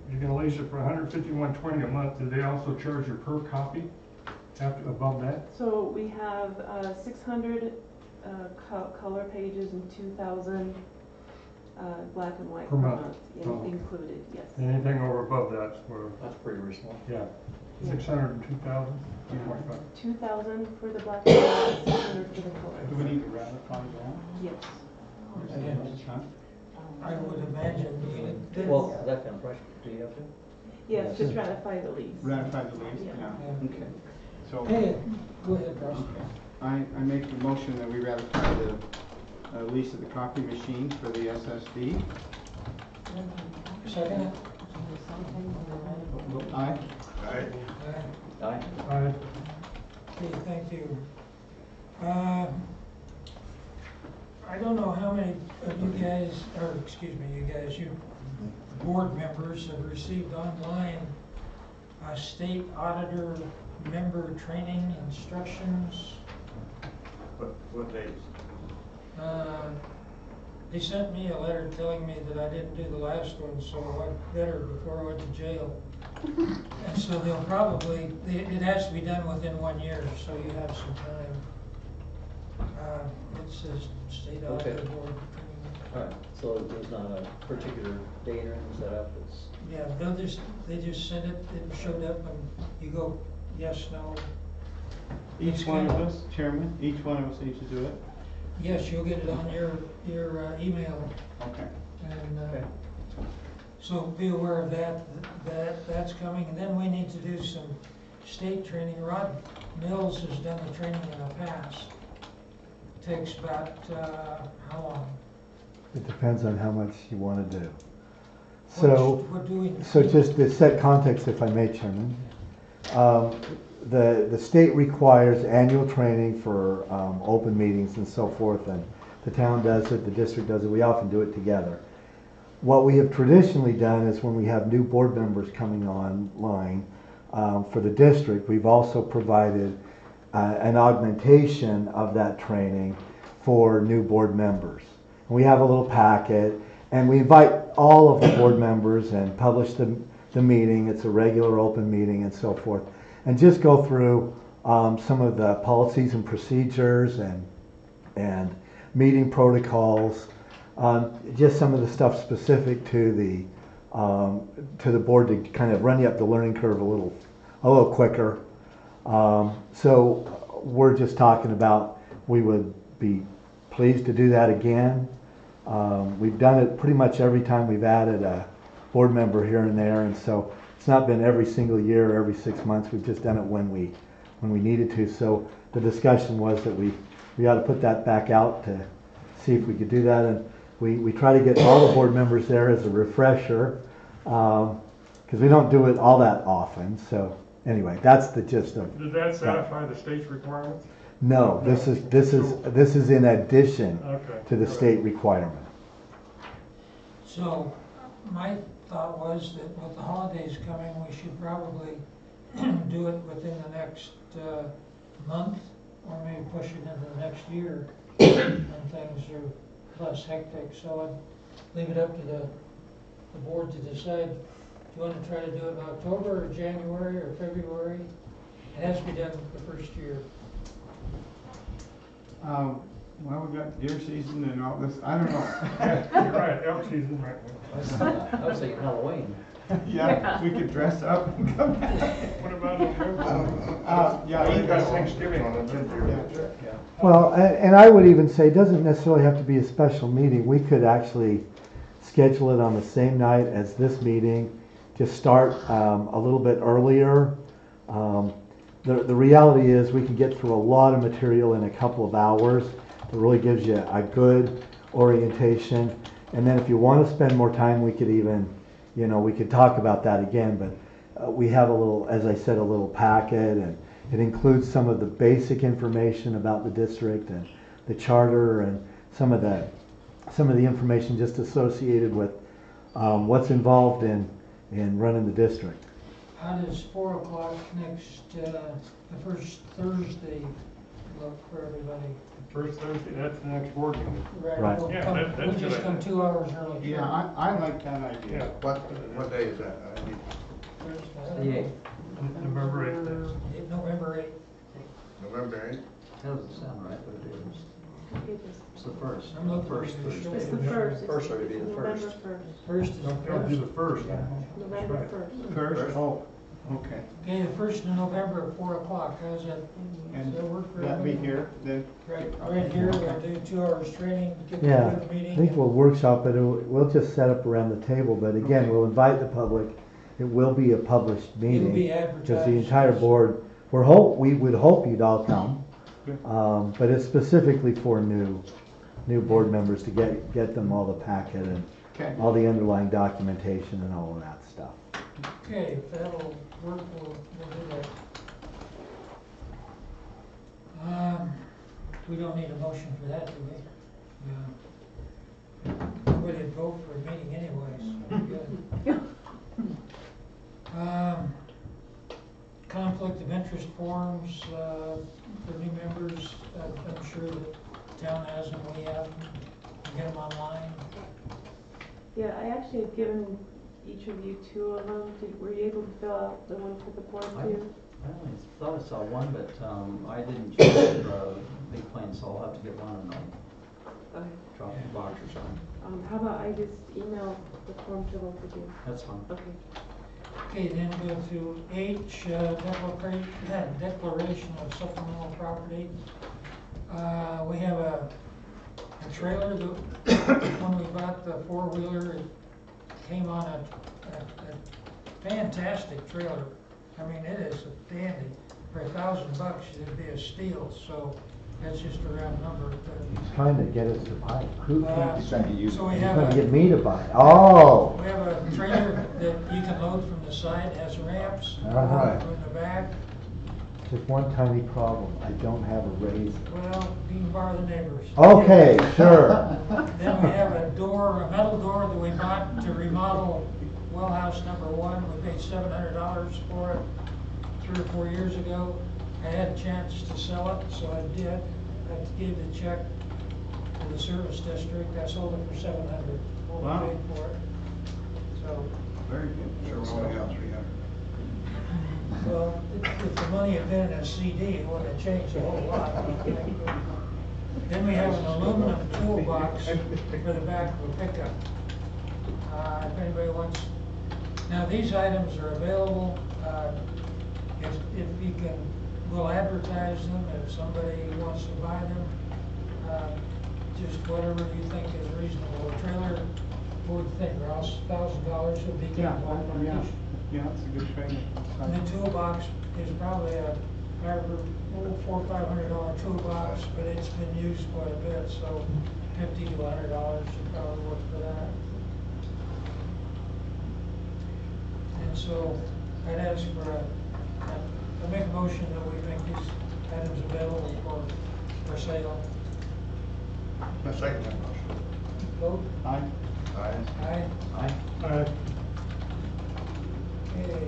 You're gonna lease it for $151.20 a month. Do they also charge you per copy above that? So we have 600 color pages and 2,000 black and white Per month. included, yes. Anything over above that's where, That's pretty reasonable. yeah. 600 and 2,000, 2.5. 2,000 for the black and white, 600 for the color. Do we need to ratify that? Yes. I would imagine. Well, that kind of price, do you have to? Yes, just ratify the lease. Ratify the lease, Yeah. yeah, okay. So, Hey, go ahead, Russ. I make the motion that we ratify the lease of the copy machines for the SSD. Second it? Aye. Aye. Aye. Okay, thank you. I don't know how many of you guys, or excuse me, you board members have received online state auditor member training instructions. What days? They sent me a letter telling me that I didn't do the last one, so I went better before I went to jail. And so they'll probably, it has to be done within 1 year, so you have some time. It says state auditor Okay. board. Alright, so there's not a particular day or anything set up, it's, Yeah, they just sent it, it showed up and you go, yes, no. Each one of us, Chairman, each one of us needs to do it? Yes, you'll get it on your email. Okay. And, Okay. so be aware of that's coming, and then we need to do some state training. Rod Mills has done the training in the past. Takes about, how long? It depends on how much you want to do. So, What do we? so just to set context, if I may, Chairman. The state requires annual training for open meetings and so forth, and the town does it, the district does it, we often do it together. What we have traditionally done is when we have new board members coming online for the district, we've also provided an augmentation of that training for new board members. We have a little packet, and we invite all of the board members and publish the meeting. It's a regular open meeting and so forth. And just go through some of the policies and procedures and meeting protocols, just some of the stuff specific to the board to kind of run you up the learning curve a little quicker. So we're just talking about, we would be pleased to do that again. We've done it pretty much every time we've added a board member here and there, and so it's not been every single year or every 6 months. We've just done it when we needed to. So the discussion was that we ought to put that back out to see if we could do that, and we try to get all the board members there as a refresher because we don't do it all that often. So anyway, that's the gist of. Does that satisfy the state's requirements? No, this is in addition Okay. to the state requirement. So my thought was that with the holidays coming, we should probably do it within the next month, or maybe push it into the next year when things are less hectic. So I'd leave it up to the board to decide. Do you want to try to do it in October or January or February? It has to be done the first year. Well, we've got deer season and all this, I don't know. You're right, elk season right now. I was thinking Halloween. Yeah, we could dress up and come back. What about November? Yeah, You got Thanksgiving. yeah. Well, and I would even say it doesn't necessarily have to be a special meeting. We could actually schedule it on the same night as this meeting, just start a little bit earlier. The reality is we can get through a lot of material in a couple of hours. It really gives you a good orientation. And then if you want to spend more time, we could even, we could talk about that again. But we have a little, as I said, a little packet, and it includes some of the basic information about the district and the charter and some of the information just associated with what's involved in running the district. How does 4 o'clock next, the first Thursday look for everybody? First Thursday, that's the next board meeting. Right. We'll Yeah, come- that's we'll a just good come idea. 2 hours early. Yeah, I like that idea. Yeah. What day is that? Thursday. November 8th. November 8th. November 8th? That doesn't sound right, but it is. It's the first. I'm looking First for the Thursday. It's the first. First would be the November first. first. First is the Don't do the first. first. November Right. first. First? Oh, okay. Okay, the first of November at 4 o'clock. How's that? And Does that work for that be everybody? here, then? Right here, we'll do 2 hours training, get Yeah, the meeting. I think we'll workshop it. We'll just set up around the table, but again, Okay. we'll invite the public It will be a published meeting. It'll be Because the advertised. entire board, we would hope you'd all come. But it's specifically for new board members to get them all the packet and Okay. all the underlying documentation and all of that stuff. Okay, if that'll work, we'll do that. We don't need a motion for that, do we? No. Nobody would vote for a meeting anyways. Good. Conflict of interest forms for new members. I'm sure that the town has them, we have them. You get them online. Yeah, I actually had given each of you 2 of them. Were you able to fill out the one for the board too? I only thought I saw one, but I didn't choose the big plane, so I'll have to get one and I'll Okay. drop the box or something. How about I just email the form to both of you? That's fine. Okay. Okay, then go to H, declaration of supplemental property. We have a trailer that, when we bought the 4-wheeler, it came on a fantastic trailer. I mean, it is a dandy. For $1,000, it'd be a steal, so that's just a round number. He's trying to get us to buy it. He's trying to use So we He's have trying to a, get me to buy it. Oh! we have a trailer that you can load from the side, has ramps, Uh-huh. from the back. Just one tiny problem. I don't have a razor. Well, you can borrow the neighbors. Okay, sure. Then we have a door, a metal door that we bought to remodel well house number 1. We paid $700 for it 3 or 4 years ago. I had a chance to sell it, so I did. I gave the check to the service district. I sold it for $700. What Wow. we paid for it. So, Very good. Sure, we'll only have 300. well, if the money had been in a CD, it wouldn't have changed a whole lot. Then we have an aluminum toolbox for the back of a pickup. If anybody wants, now these items are available. If you can, we'll advertise them. If somebody wants to buy them, just whatever you think is reasonable. A trailer, what do you think, Ross? $1,000 would be good. Yeah, yeah, it's a good trailer. And the toolbox is probably a $400 or $500 toolbox, but it's been used quite a bit, so $50 to $100 should probably work for that. And so I'd ask for I make a motion that we make these items available for sale. I second that motion. Vote? Aye. Aye. Aye. Aye. Okay,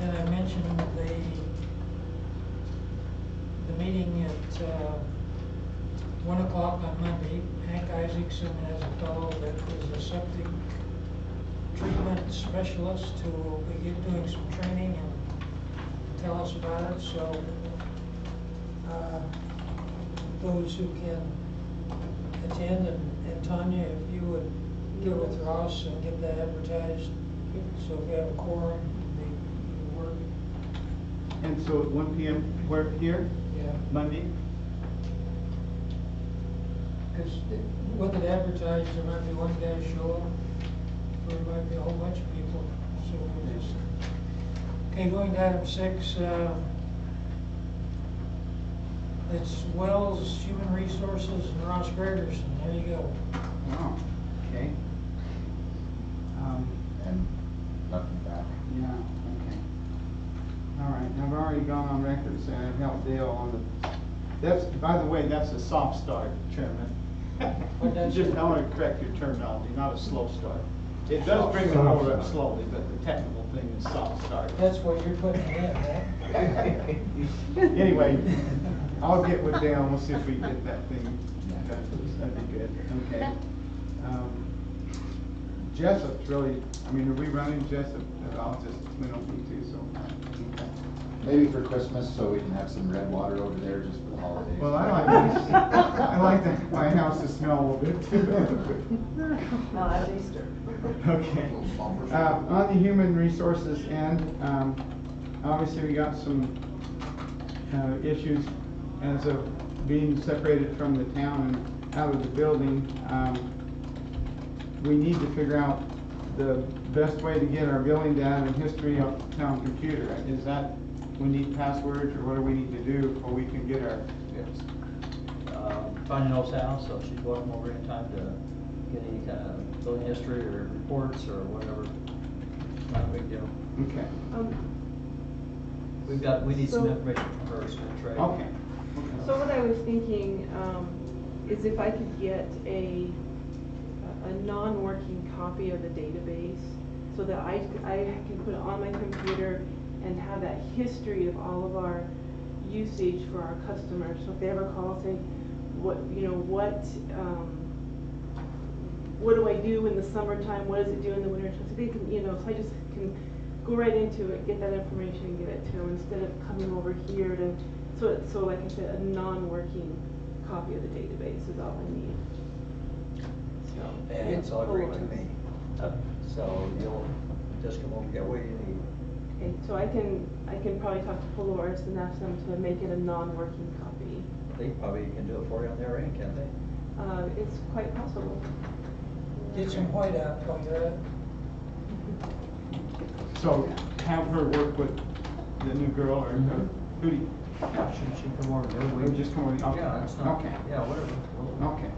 and I mentioned the meeting at 1 o'clock on Monday. Hank Isaacson has a fellow that is a septic treatment specialist who will be doing some training and tell us about it. So those who can attend, and Tanya, if you would get with Ross and get that advertised. So if we have a quorum, they work. And so at 1 p.m., where, here, Yeah. Monday? Because with it advertised, there might be one guy show up, or there might be a whole bunch of people. So we'll just, okay, going to item 6. It's Wells Human Resources and Ross Gregerson. There you go. Oh, okay. And nothing back. Yeah, okay. All right, I've already gone on record saying I've helped Dale on that's, by the way, that's a soft start, Chairman. Just, I want to correct your terminology, not a slow start. It does bring the motor up slowly, but the technical thing is soft start. That's what you're putting in, right? Anyway, I'll get with Dale and we'll see if we can get that thing done. That'd be good, okay. Jessup's really, I mean, are we running Jessup at all? Just, we don't need to, so. Okay. Maybe for Christmas, so we can have some red water over there just for the holidays. Well, I like my house to smell a little bit too. No, that's Easter. Okay. On the human resources end, obviously we got some issues as of being separated from the town and out of the building. We need to figure out the best way to get our billing data and history off the town computer? Is that, we need passwords, or what do we need to do before we can get our, Tanya knows how, so she's welcome over any time to get any kind of billing history or reports or whatever. Not a big deal. okay, We need some So- information from her, so Trey. okay. So what I was thinking, is if I could get a non-working copy of the database, so that I can put it on my computer and have that history of all of our usage for our customers. So if they ever call and say, what do I do in the summertime, what does it do in the wintertime? So they can, so I just can go right into it, get that information and give it to them instead of coming over here to, so like I said, a non-working copy of the database is all I need. So, And it's all agreed to me. So you'll just come over and get what you need. okay, so I can probably talk to Polaris and ask them to make it a non-working copy. They probably can do it for you on their end, can't they? It's quite possible. Get some white out while you're at it. So have her work with the new girl, or who do you? Shouldn't she come over there? Or just come over, okay. Yeah, that's not, Okay. yeah, whatever. Okay,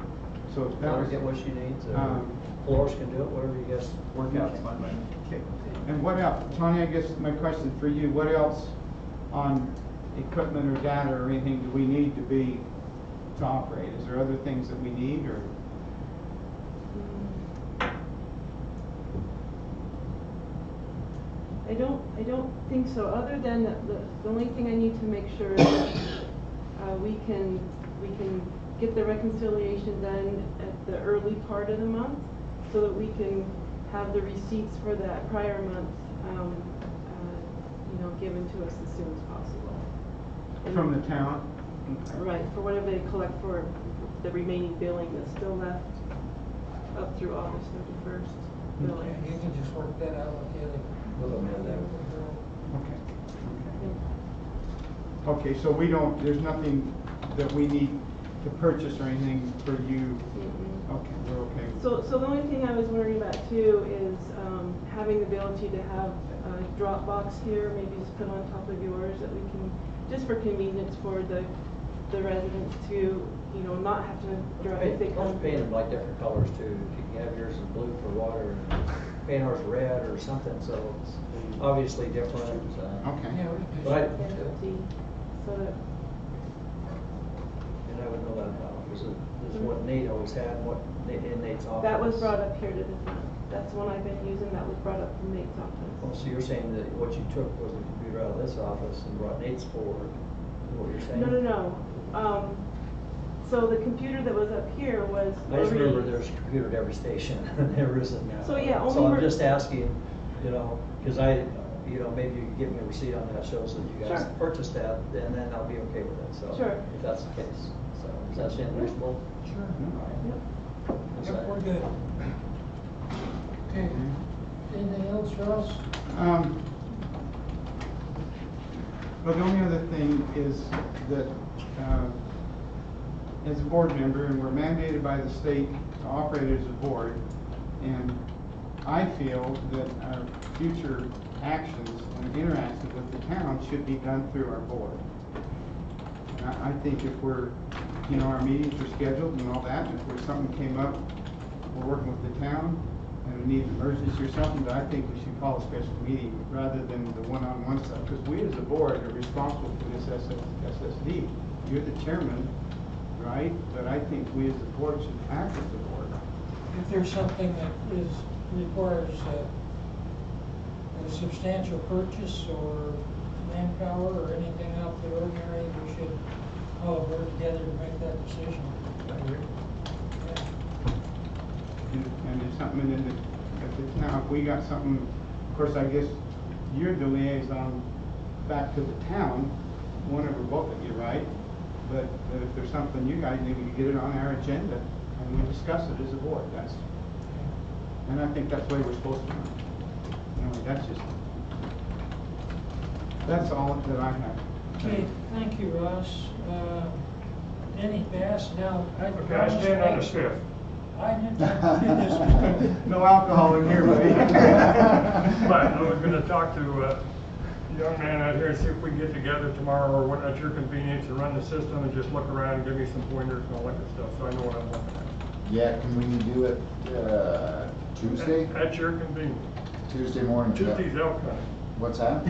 so Let that her was, get what she needs, or Um, Polaris can do it, whatever you guys work out, it's fine by me. okay. And what else, Tanya, I guess my question for you, what else on equipment or data or anything do we need to operate? Is there other things that we need, or? I don't think so, other than the only thing I need to make sure is that we can get the reconciliation done at the early part of the month, so that we can have the receipts for that prior month, given to us as soon as possible. From the town? Right, for whatever they collect for the remaining billing that's still left up through August 31st billing. You can just work that out with the other. Okay. Okay, so there's nothing that we need to purchase or anything for you? Okay, we're okay. So the only thing I was worried about too is having the ability to have a Dropbox here, maybe just put on top of yours, that we can, just for convenience for the residents to, not have to drive if they come. Paint them like different colors too. If you can have yours in blue for water, and paint ours red or something, so it's obviously different. Okay. Yeah, we can But I, So that, and I would know that now, because this is what Nate always had, what in Nate's office. that was brought up here to the front. That's the one I've been using, that was brought up from Nate's office. Oh, so you're saying that what you took was the computer out of this office and brought Nate's forward, is what you're saying? No. So the computer that was up here was I just remember Marie's. there's a computer at every station, there isn't now. So, yeah, So only I'm we're- just asking, because maybe you can give me a receipt on that, shows that you guys Sure. purchased that, and then I'll be okay with it, so. Sure. If that's the case, so, does that seem reasonable? Sure. Yep. Yep, we're good. Okay, anything else, Ross? Well, the only other thing is that, as a board member, and we're mandated by the state to operate as a board, and I feel that our future actions and interactions with the town should be done through our board. And I think if we're, our meetings are scheduled and all that, and if there's something came up, we're working with the town, and we need an emergency or something, but I think we should call a special meeting rather than the one-on-one stuff, because we as a board are responsible for this SSD. You're the chairman, right? But I think we as a board should act as a board. If there's something that requires a substantial purchase or manpower or anything out of the ordinary, we should all work together to make that decision. And there's something if the town, if we got something, of course, I guess you're the liaison back to the town, one of or both of you, right? But if there's something you guys need, we can get it on our agenda and we discuss it as a board. And I think that's the way we're supposed to do it. That's all that I have. Okay, thank you, Ross. Denny Bass, now. Okay, I stand on the fifth. I didn't do this. No alcohol in here, buddy. But I was gonna talk to a young man out here and see if we can get together tomorrow or what, at your convenience, and run the system and just look around and give me some pointers and all that good stuff, so I know what I'm looking at. Yeah, can we do it, Tuesday? At your convenience. Tuesday morning? yeah. Tuesday's elk hunting. What's that?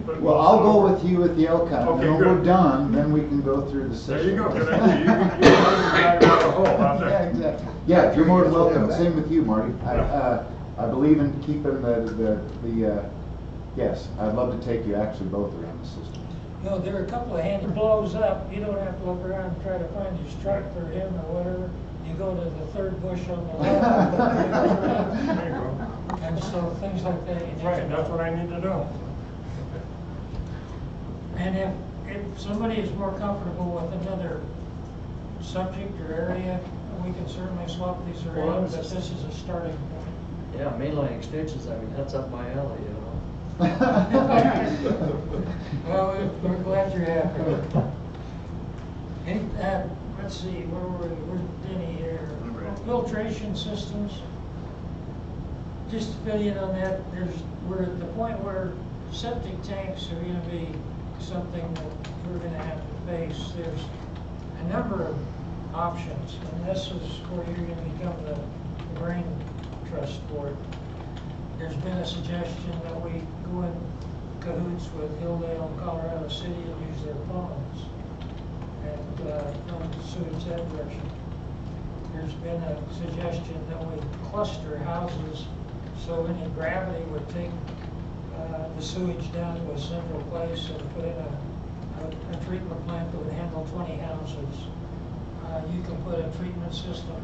But- Well, I'll go with you with the elk hunt, Okay, and when we're good. done, then we can go through the system. There you go, good idea. You guys got a hole out Yeah, there. exactly. Yeah, you're more than welcome, same with you, Marty. I believe in keeping yes, I'd love to take you actually both around the system. You know, there are a couple of handy blows up. You don't have to look around and try to find his truck or him or whatever. You go to the third bush on the left. There you go. And so things like that. you need to Right, that's know. what I need to know. And if somebody is more comfortable with another subject or area, we can certainly swap these Well, around, but this is a starting point. Yeah, mainline extensions, I mean, that's up my alley, you know. Well, we're glad you're happy. Hey, let's see, where's Denny here? Filtration systems. Just to fill you in on that, we're at the point where septic tanks are gonna be something that we're gonna have to face. There's a number of options, and this is where you're gonna become the brain trust for it. There's been a suggestion that we go in cahoots with Hilldale and Colorado City and use their ponds and run sewage that direction. There's been a suggestion that we cluster houses so any gravity would take the sewage down to a central place and put in a treatment plant that would handle 20 houses. You can put a treatment system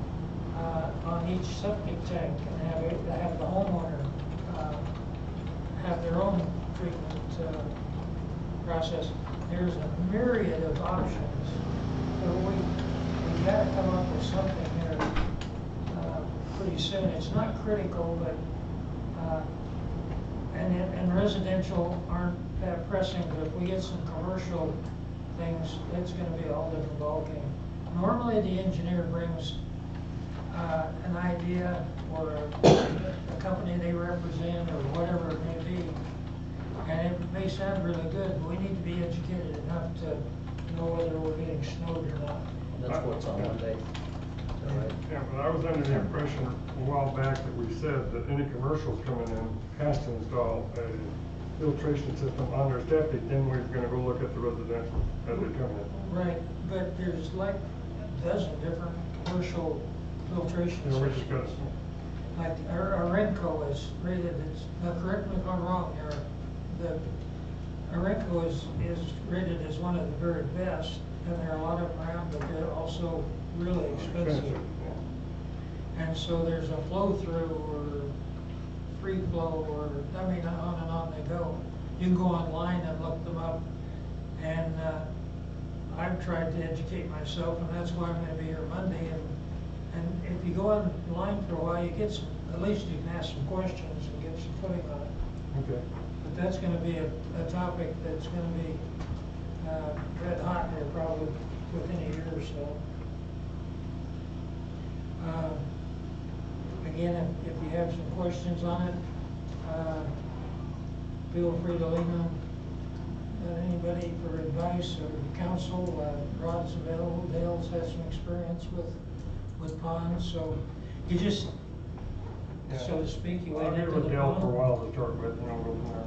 on each septic tank and have the homeowner have their own treatment process. There's a myriad of options. So we got to come up with something here pretty soon. It's not critical, but and residential aren't that pressing. But if we get some commercial things, it's going to be a whole different ballgame. Normally, the engineer brings an idea or a company they represent or whatever it may be, and it may sound really good, but we need to be educated enough to know whether we're getting snowed or not. That's what's on Monday. Yeah, but I was under the impression a while back that we said that any commercials coming in has to install a filtration system on their septic, then we're gonna go look at the residential as they come in. Right, but there's like a dozen different commercial filtration You know, we systems. discussed. Like our Arenco is rated, now correct me if I'm wrong, the Arenco is rated as one of the very best, and there are a lot of them around, but they're also really expensive. Yeah. And so there's a flow through or free flow or, I mean, on and on they go. You can go online and look them up, and I've tried to educate myself, and that's why I'm gonna be here Monday, and if you go online for a while, you get some, at least you can ask some questions and get some footing on it. Okay. But that's gonna be a topic that's gonna be red hot here probably within a year or so. Again, if you have some questions on it, feel free to lean on anybody for advice or counsel. Rod's available, Dale's had some experience with ponds, so you just, so to speak, you I'll went get into with the Dale for a pond. while to start with, and I'll go from there.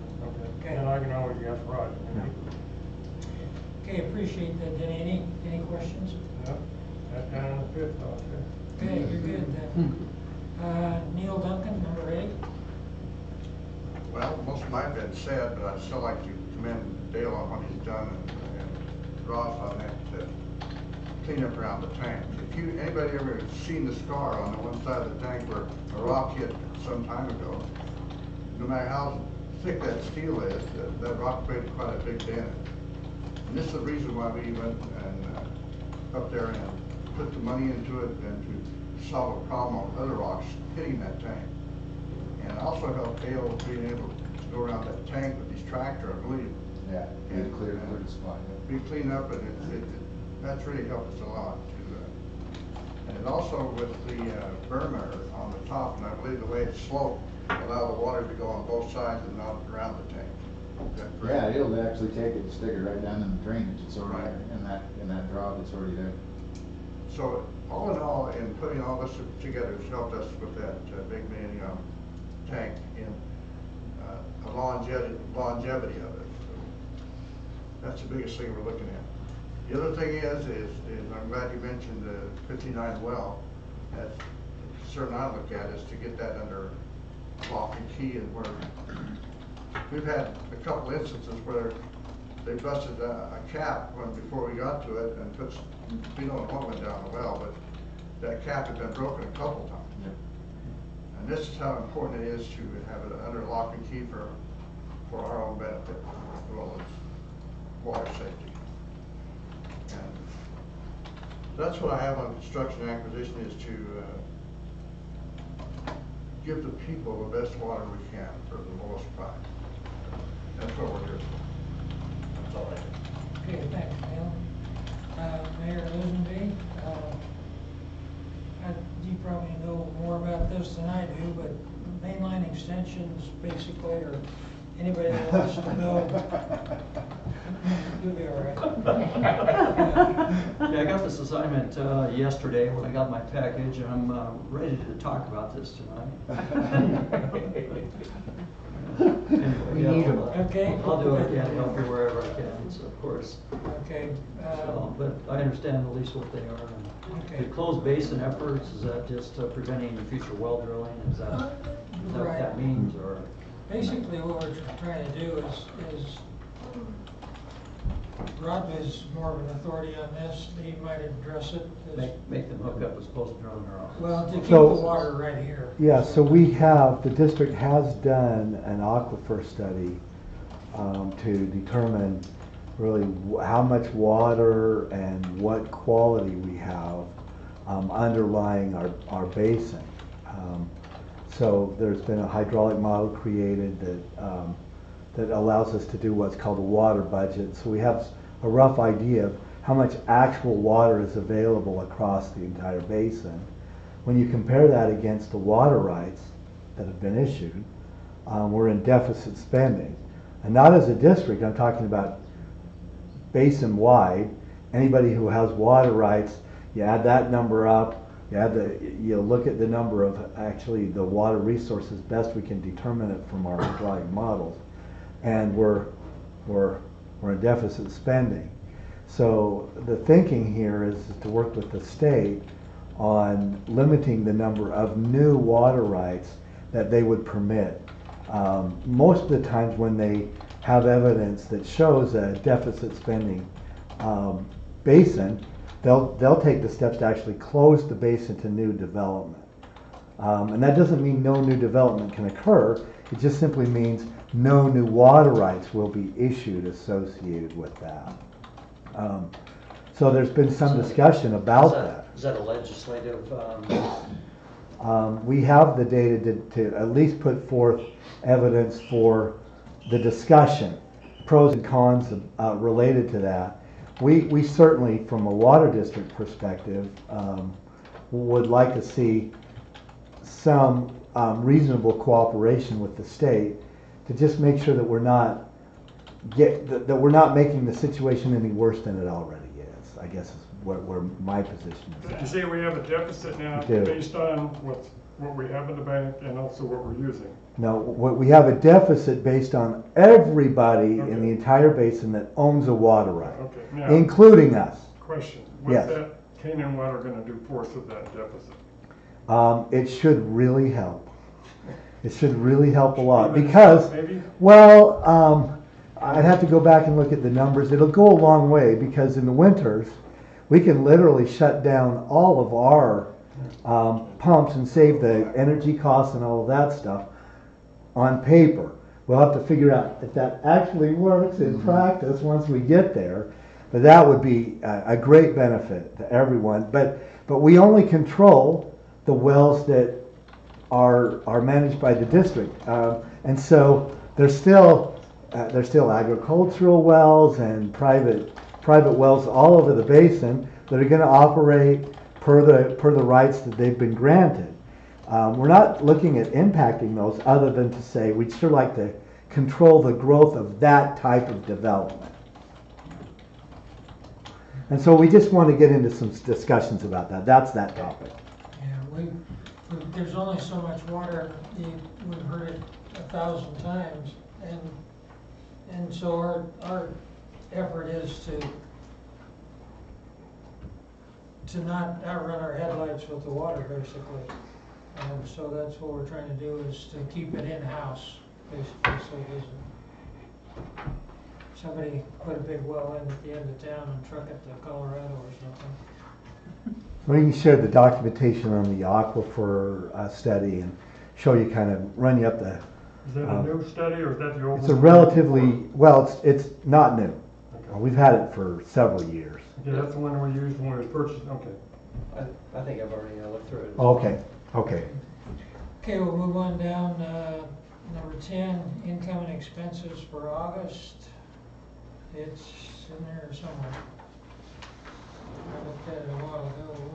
Okay. And I can always ask Rod. Okay, appreciate that, Denny. Any questions? Yeah, that's down on the fifth, I'll say. Okay, you're good then. Neil Duncan, number 8. Well, most of mine have been said, but I'd still like to commend Dale on what he's done and Ross on that cleanup around the tank. If anybody ever seen the scar on the one side of the tank where a rock hit some time ago, no matter how thick that steel is, that rock created quite a big dent. And this is the reason why we went and up there and put the money into it and to solve a problem on other rocks hitting that tank. And also helped Dale being able to go around that tank with his tractor, I believe. Yeah, And clear the spot. be cleaned up, and that's really helped us a lot And also with the berm on the top, and I believe the way it's sloped, allow the water to go on both sides and not around the tank. Is that correct? Yeah, it'll actually take it and stick it right down in the drainage, it's already, in that draw, it's already there. So all in all, in putting all this together, it's helped us with that big mini tank in the longevity of it. That's the biggest thing we're looking at. The other thing is I'm glad you mentioned the 59 well. That's the concern I look at is to get that under lock and key, and where we've had a couple instances where they busted a cap before we got to it and put, we don't know what went down the well, but that cap had been broken a couple times. Yep. And this is how important it is to have it under lock and key for our own benefit, as well as water safety. And that's what I have on construction and acquisition, is to give the people the best water we can for the lowest price. That's what we're here for. That's all I have. Okay, thanks, Neil. Mayor Lisenby, you probably know more about this than I do, but mainline extensions basically, or anybody that wants to build, you'll be all right. Yeah, I got this assignment yesterday when I got my package, and I'm ready to talk about this tonight. We need them. Okay. I'll do it, yeah, help you wherever I can, so of course. Okay. So, but I understand at least what they are. And Okay. the closed basin efforts, is that just preventing future well drilling? Is that what that means, or? Basically, what we're trying to do is Rob is more of an authority on this. He might address it. Make them hook up as opposed to drilling their own. Well, to keep the So- water right here. Yeah, so the district has done an aquifer study to determine really how much water and what quality we have underlying our basin. So there's been a hydraulic model created that allows us to do what's called a water budget. So we have a rough idea of how much actual water is available across the entire basin. When you compare that against the water rights that have been issued, we're in deficit spending. And not as a district, I'm talking about basin-wide. Anybody who has water rights, you add that number up, you look at the number of actually the water resources, best we can determine it from our hydraulic models, and we're in deficit spending. So the thinking here is to work with the state on limiting the number of new water rights that they would permit. Most of the times when they have evidence that shows a deficit spending basin, they'll take the steps to actually close the basin to new development. And that doesn't mean no new development can occur. It just simply means no new water rights will be issued associated with that. So there's been some discussion about that. Is that a legislative? We have the data to at least put forth evidence for the discussion, pros and cons related to that. We certainly, from a water district perspective, would like to see some reasonable cooperation with the state to just make sure that we're not making the situation any worse than it already is. I guess is where my position is. You say we have a deficit now We do. based on what we have in the bank and also what we're using. No, we have a deficit based on everybody in the entire basin that owns a water right, Okay, now, including us. question, Yes. what's that Canaan water gonna do for us with that deficit? It should really help. It should really help a lot Even because, maybe? well, I'd have to go back and look at the numbers. It'll go a long way because in the winters, we can literally shut down all of our pumps and save the energy costs and all of that stuff on paper. We'll have to figure out if that actually works in practice once we get there. But that would be a great benefit to everyone. But we only control the wells that are managed by the district, and so there's still agricultural wells and private wells all over the basin that are going to operate per the rights that they've been granted. We're not looking at impacting those other than to say we'd sure like to control the growth of that type of development. And so we just want to get into some discussions about that. That's that topic. Yeah, there's only so much water. We've heard it 1,000 times, and so our effort is to not outrun our headlights with the water, basically. And so that's what we're trying to do, is to keep it in-house, basically, so it isn't somebody put a big well in at the end of town and truck it to Colorado or something. We can share the documentation on the aquifer study and show you, kind of run you up the. Is that a new study or is that the old? It's a relatively, well, it's not new. Okay. We've had it for several years. Okay, that's the one we used when it was purchased, okay. I think I've already looked through it. Okay, okay. Okay, we'll move on down, number 10, income and expenses for August. It's in there somewhere. I looked at it a while ago.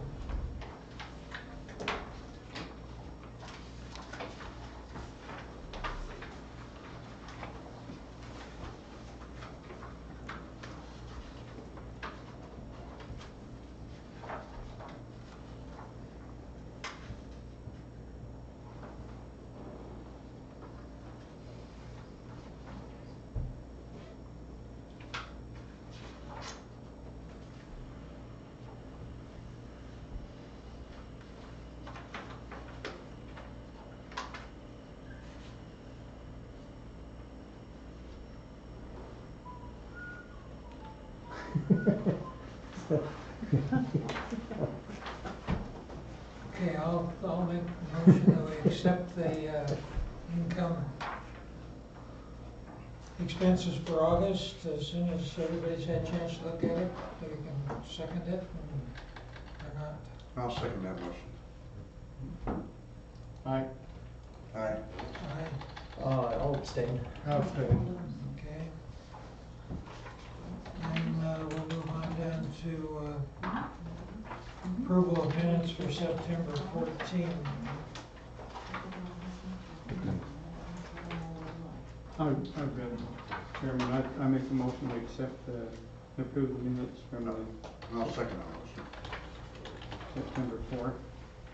Okay, I'll make a motion that we accept the income expenses for August as soon as everybody's had a chance to look at it. We can second it or not. I'll second that motion. Aye. Aye. Aye. I'll abstain. Okay. And we'll move on down to approval of minutes for September 14. I've got it. Chairman, I make a motion to accept the approved minutes from the I'll second that motion. September 4th.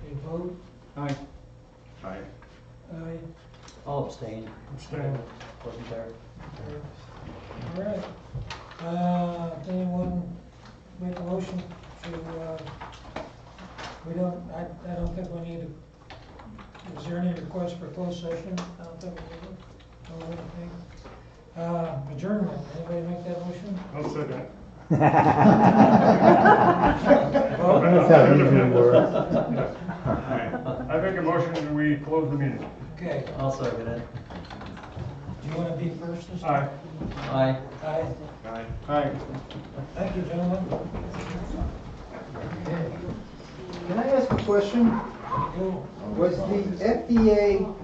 Any vote? Aye. Aye. Aye. I'll abstain. Abstain. Wasn't there. All right. Anyone make a motion to, I don't think we need is there any request for closed session? I don't think we need it. No anything. Adjournment, anybody make that motion? I'll second. That's how it usually works. I make a motion that we close the meeting. Okay, I'll second it. do you want to be first this time? Aye. Aye. Aye. Aye. Aye. Thank you, gentlemen. Can I ask a question? Go. Was the FDA